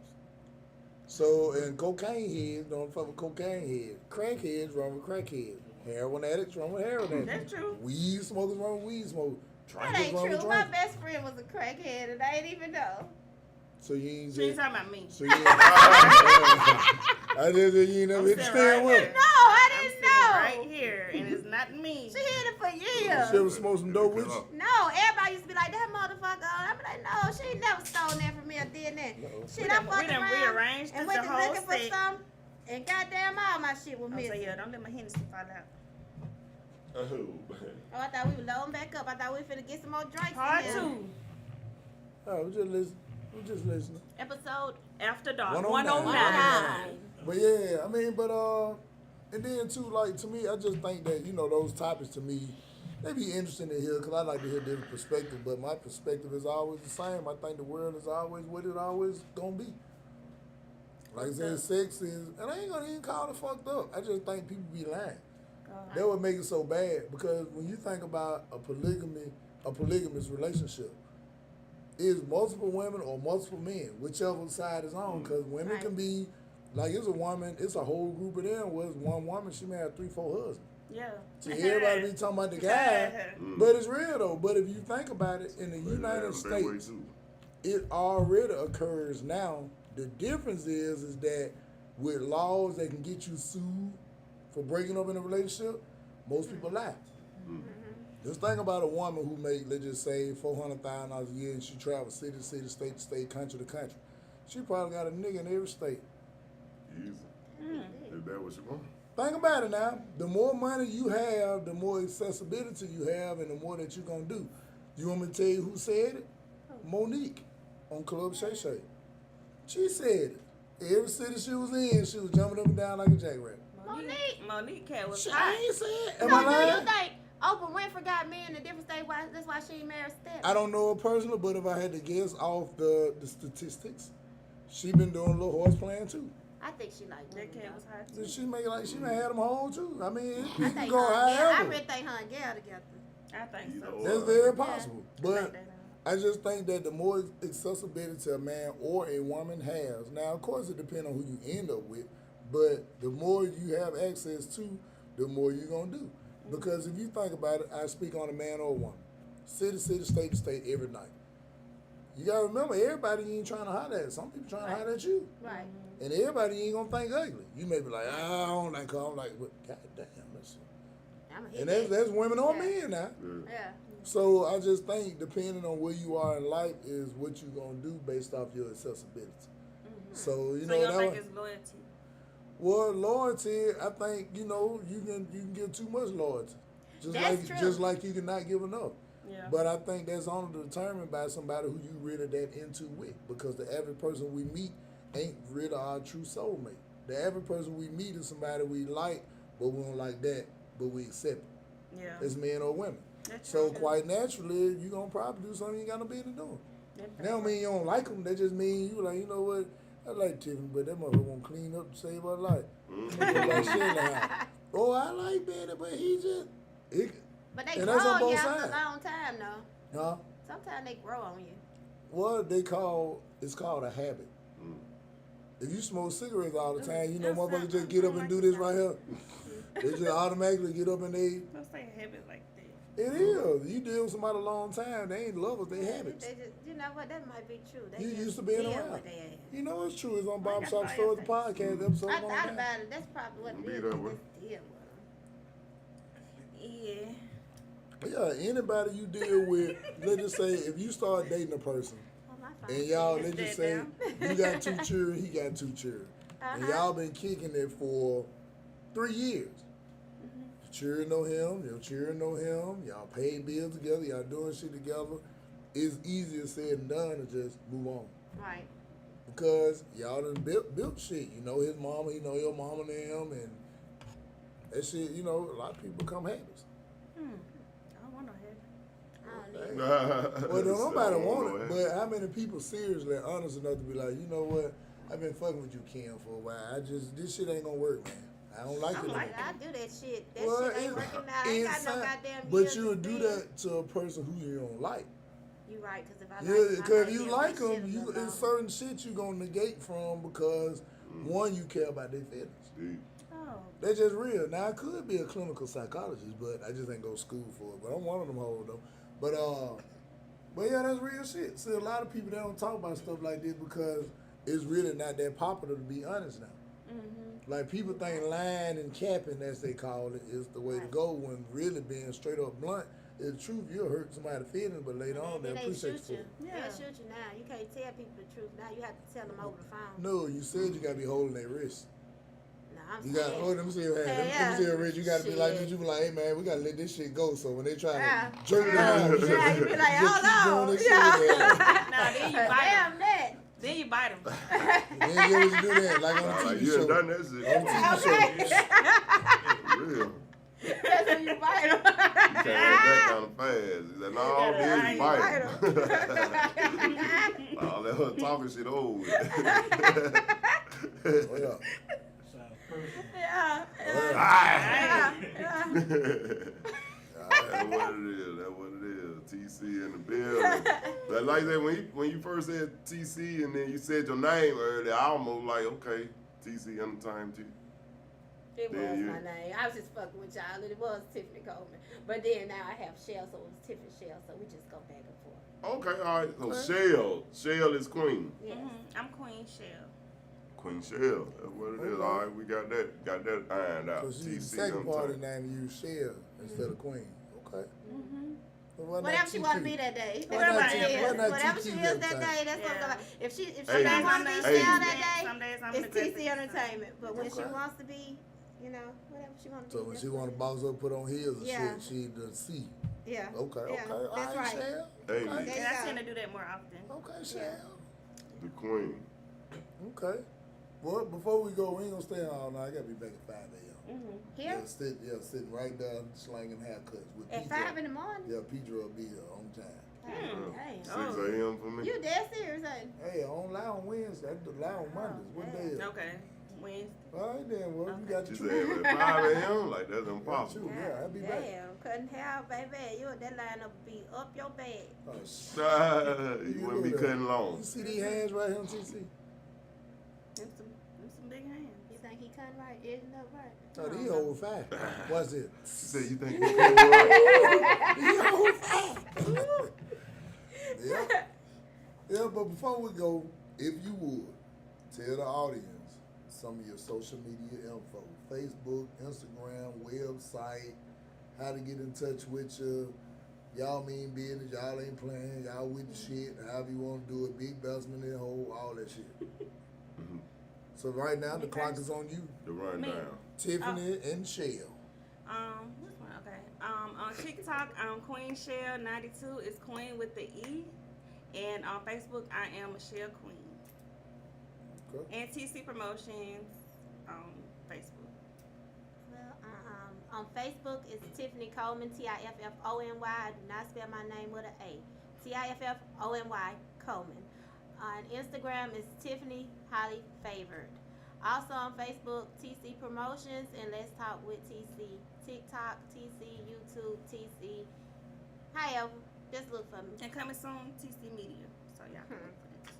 So, and cocaine heads don't fuck with cocaine heads. Crack heads run with crack heads. Heroin addicts run with heroin addicts. That's true. Weed smokers run with weed smokers. That Drinkers ain't run with true. My drinkers. best friend was a crackhead and I didn't even know. So you ain't She ain't just... talking about me. So you ain't... I just said you ain't never hit the I'm steering sitting wheel. right No, I I'm didn't sitting know. right here, and it's not me. She hid it for years. She ever smoked some dope with you? No, everybody used to be like, that motherfucker. I'm like, no, she ain't never stole that from me or did that. No. Shit, We I done fucked around rearranged and the went to whole looking for state. some, and goddamn all my shit was I'm saying, missing. yeah, don't let my Hennessy fall out. Oh, I thought we were loading back up. I thought we were finna get some more drinks. Part in here. 2, Oh, we just listen. We just listening. Episode After Dark, 109. 109. But yeah, I mean, and then too, like, to me, I just think that, you know, those topics to me, they be interesting to hear, because I like to hear different perspectives, but my perspective is always the same. I think the world is always what it always gonna be. Like I said, sex is, and I ain't gonna even call it fucked up. I just think people be lying. That would make it so bad, because when you think about a polygamous relationship, is multiple women or multiple men, whichever side is on, because women Right. can be, like, it's a whole group of them, where it's one woman, she may have 3-4 husbands. Yeah. See, everybody be talking about the guy, but it's real though. But if you think about it, in the United States, it already occurs now. The difference is that with laws that can get you sued for breaking up in a relationship, most people lie. Just think about a woman who make, let's just say, $400,000 a year, and she travels city to city, state to state, country to country. She probably got a nigga in every state. Easy. Is that what you want? Think about it now. The more money you have, the more accessibility you have, and the more that you're going to do. You want me to tell you who said it? Monique on Club Shay Shay. She said it. Every city she was in, she was jumping up and down like a jackrabbit. Monique cat was She hot. ain't said. So Am I do you lying? think Oprah Winfrey got men in different states? That's why she ain't married Steph? I don't know her personally, but if I had to guess off the statistics, she been doing a little horse playing too. I think she like That women, cat though. was hot. She may have them home too. I mean, I you can think go her and Gail, I however. really think her and Gail together. I think Either so. or. That's very possible. I But think they I just think that the more accessibility a man or a woman has, now of course it depends on who you end up with, but the more you have access to, the more you're gonna do. Because if you think about it, I speak on a man or a woman, city, state to state every night. You gotta remember, everybody ain't trying to holler at. Some people trying to holler at you, Right. and everybody ain't gonna think ugly. You may be like, I don't like her. I'm like, well, God damn, that's. I'm a hit And that. that's women or Yeah. men now. Yeah. So I just think depending on where you are in life is what you're gonna do based off your accessibility. So you So know you that don't think one- it's loyalty? well, loyalty, I think you can give too much loyalty, That's true. just like you cannot give enough. Yeah. But I think that's only determined by somebody who you really that into with, because the average person we meet ain't really our true soulmate. The average person we meet is somebody we like, but we don't like that, but we accept it. Yeah. It's men or women. That's So true. quite naturally, you're gonna probably do something you ain't got no business doing. That's That don't mean you don't like them. That just mean you like, you know what? I like Tiffany, but that motherfucker won't clean up to save her life. Like shit in the house. Oh, I like Benny, but he just. But they And grow that's on on you both after sides. a long time, though. Huh? Sometimes they grow on you. What it's called a habit. If you smoke cigarettes all the time, you know That's motherfuckers not- just get up and do this right here. Mm-hmm. They just automatically get up and they. Don't say a habit like that. It is. You deal with somebody a long time, they ain't lovers, they habits. They just, you know what? That might be true. They You just used to being deal around. with their ass. You know it's true. It's on Well, Barbershop that's Stories, why the I podcast episode. I on thought that. about it. That's probably what Be it is. that They way. just deal with them. Yeah. Yeah, anybody you deal with, let's just say if you start dating a person Oh, my phone. and y'all, Is let's just that say down? you got two children, he got two children, and y'all been kicking it for 3 years. Your children know him, your children know him, y'all pay bills together, y'all doing shit together. It's easier said than done to just move on. Right. Because y'all done built shit. You know his mama, you know your mama and them, and that shit, you know, a lot of people become habits. I don't want no habit. I don't know. Well, don't nobody So, want it, but how many people seriously honest enough to be like, you know what, I've been fucking with you, Kim, for a while. This shit ain't gonna work, man. I don't like I'm it. no like more." I do that shit. That Well, shit ain't it's- working out. I ain't got no inside- goddamn But years you would do experience. that to a person who you don't like. You right, because if I Yeah, like because if I you might like deal with them, shit a you little it's longer. certain shit you gonna negate from because one, you care about their feelings. Deep. Oh. That's just real. Now I could be a clinical psychologist, but I just ain't go to school for it. But I'm one of them hoes though. But yeah, that's real shit. See, a lot of people they don't talk about stuff like this because it's really not that popular to be honest now. Like people think lying and capping, as they call it, is the way to go. When really being straight up blunt is the truth. You'll hurt somebody's feelings, but later on And they'll then they appreciate shoot you you. for it. Yeah. They'll shoot you now. You can't tell people the truth now. You have to tell them over the phone. No, you said you gotta be holding their wrist. No, I'm You got saying. let me see your hand. Yeah, Let me see your wrist. You gotta be like shit. this. You be like, hey man, we gotta let this shit go. So when they try Yeah. to jerk it Yeah. down, Yeah, you be like, just hold keep on. doing this shit. Yeah. Now then you bite Damn them. that. Then you bite them. And then you always do that, like on Nah, a TV you show. done that shit. On a TV show. For real. That's when you bite them. You can't let that kind of fast. He said, no, all gotta this bite bite. All that her talking shit over with. Oh, yeah. Sounds perfect. Yeah. Ah! Yeah. That's what it is. That's what it is. TC in the building. But like that, when you first said TC and then you said your name earlier, I almost like, okay, TC Entertainment T. It was Yeah, you- my name. I was just fucking with y'all. It was Tiffany Coleman. But then now I have Shell, so it was Tiffany Shell. So we just go back and forth. Okay, all right. So Shell is Queen. Yes. I'm Queen Shell. Queen Shell. That's what it is. Okay. All right, we got that ironed out. So she's TC the second part of the Entertainment. name you share instead of Queen. Okay. But why not Whatever she want to TQ? be that day. Why That's not what T- it is. why not Whatever she TQ is that that day, that's what Yeah. I'm going to If she Hey. Sometimes wants I'm to be the Hey. Shell that day, Some days I'm the it's TC graphic Entertainment. But when she Okay. wants to be, you know, whatever she want to be. So when that's she what want it to box up, put on heels and Yeah. shit, she the C. is. Yeah. Okay, Yeah, okay. All that's right, right. Shell. Hey, Okay. There And you I go. tend to do that more often. Okay, Shell. the Queen. Okay. Well, before we go, we ain't gonna stay all night. I gotta be back at 5 a.m. Here? Sitting right there, slanging haircuts with At Pedro. 5 in the morning? Yeah, Pedro will be here on time. Dang. 6 a.m. for me. You dead serious, ain't you? Hey, I don't lie on Wednesday. I do lie on Mondays. What day is it? Okay. Wednesday. All right then, well, you got She your said truth. at 5 a.m. Like that's impossible. True, yeah, I'll be back. Damn, cutting hair, baby. That line up be up your bed. Oh, shit. You wouldn't be cutting long. You see these hands right here on TC? Them some big hands. You think he cutting right, edging up right? Oh, these old fat. What's it? She said you think you cut right. These old fat. Yeah. Yeah, but before we go, if you would, tell the audience some of your social media info. Facebook, Instagram, website, how to get in touch with you. Y'all mean business, y'all ain't playing, y'all with the shit, however you want to do it, big Belsman and hole, all that shit. So right now, the clock is on you. The rundown. Tiffany and Shell. Which one? Okay. On TikTok, I'm Queen Shell 92. It's Queen with the E. And on Facebook, I am Michelle Queen. Okay. And TC Promotions on Facebook. Well, on Facebook, it's Tiffany Coleman, Tiffony. I do not spell my name with an A. Tiffony Coleman. On Instagram, it's Tiffany Holly Favored. Also on Facebook, TC Promotions and Let's Talk with TC. TikTok, TC, YouTube, TC. However, just look for me. And coming soon, TC Media. So y'all can look for that.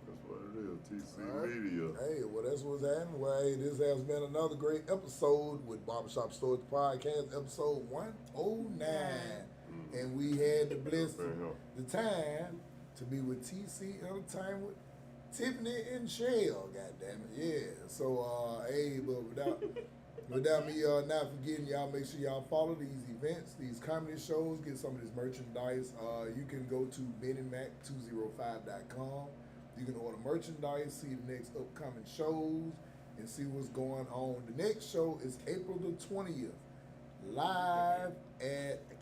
That's what it is. TC All right. Media. Hey, well, that's what's happening. Well, hey, this has been another great episode with Barbershop Stories Podcast, episode 109. And we had the bliss, the time to be with TC Entertainment, Tiffany and Shell, goddammit. Yeah. So, hey, but without me not forgetting, y'all make sure y'all follow these events, these comedy shows, get some of this merchandise. You can go to BennyMac205.com. You can order merchandise, see the next upcoming shows, and see what's going on. The next show is April the 20th, live at The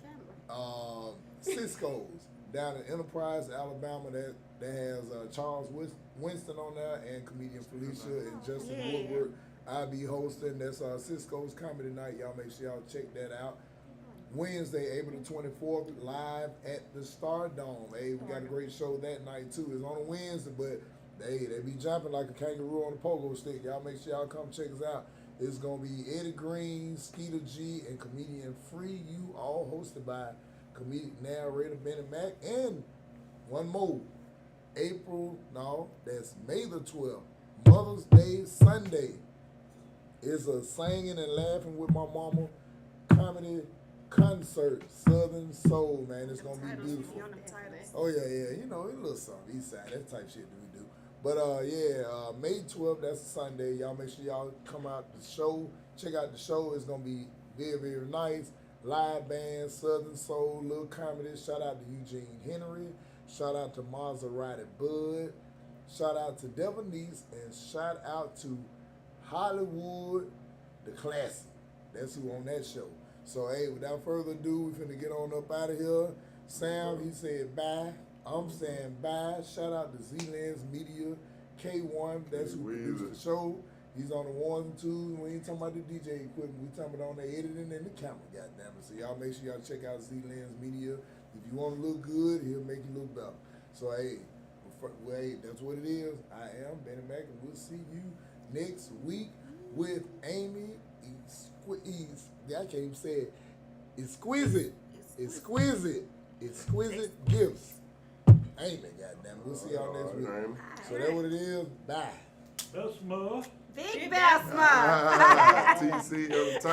camera. Cisco's down in Enterprise, Alabama. That has Charles Winston on there and comedian Felicia and Justin Woodward. I'll be hosting. That's Cisco's Comedy Night. Y'all make sure y'all check that out. Wednesday, April the 24th, live at the Stardome. Hey, we got a great show that night too. It's on a Wednesday, but hey, they be jumping like a kangaroo on a pogo stick. Y'all make sure y'all come check us out. It's gonna be Eddie Green, Skeeter G, and comedian Free You, all hosted by comedic narrator Benny Mac. And one more, that's May the 12th, Mother's Day Sunday. It's a singing and laughing with my mama comedy concert, Southern Soul, man. It's gonna be beautiful. Oh yeah, you know, a little something, East Side, that type shit that we do. But May 12th, that's a Sunday. Y'all make sure y'all come out the show, check out the show. It's gonna be very, very nice. Live band, Southern Soul, little comedy. Shout out to Eugene Henry. Shout out to Maserati Bud. Shout out to Devonice, and shout out to Hollywood, the classic. That's who on that show. So, hey, without further ado, we finna get on up out of here. Sam, he said bye. I'm saying bye. Shout out to Z-Lens Media, K1, that's who produced the show. He's on the ones and twos. We ain't talking about the DJ equipment. We talking about on the editing and the camera, goddammit. So y'all make sure y'all check out Z-Lens Media. If you want to look good, he'll make you look better. So, hey, that's what it is. I am Benny Mac, and we'll see you next week with Amy. I can't even say it. Exquisite Gifts. Amy, goddammit. We'll see y'all next week. So that's what it is. Bye. Best Mother. Big Best TC Entertainment.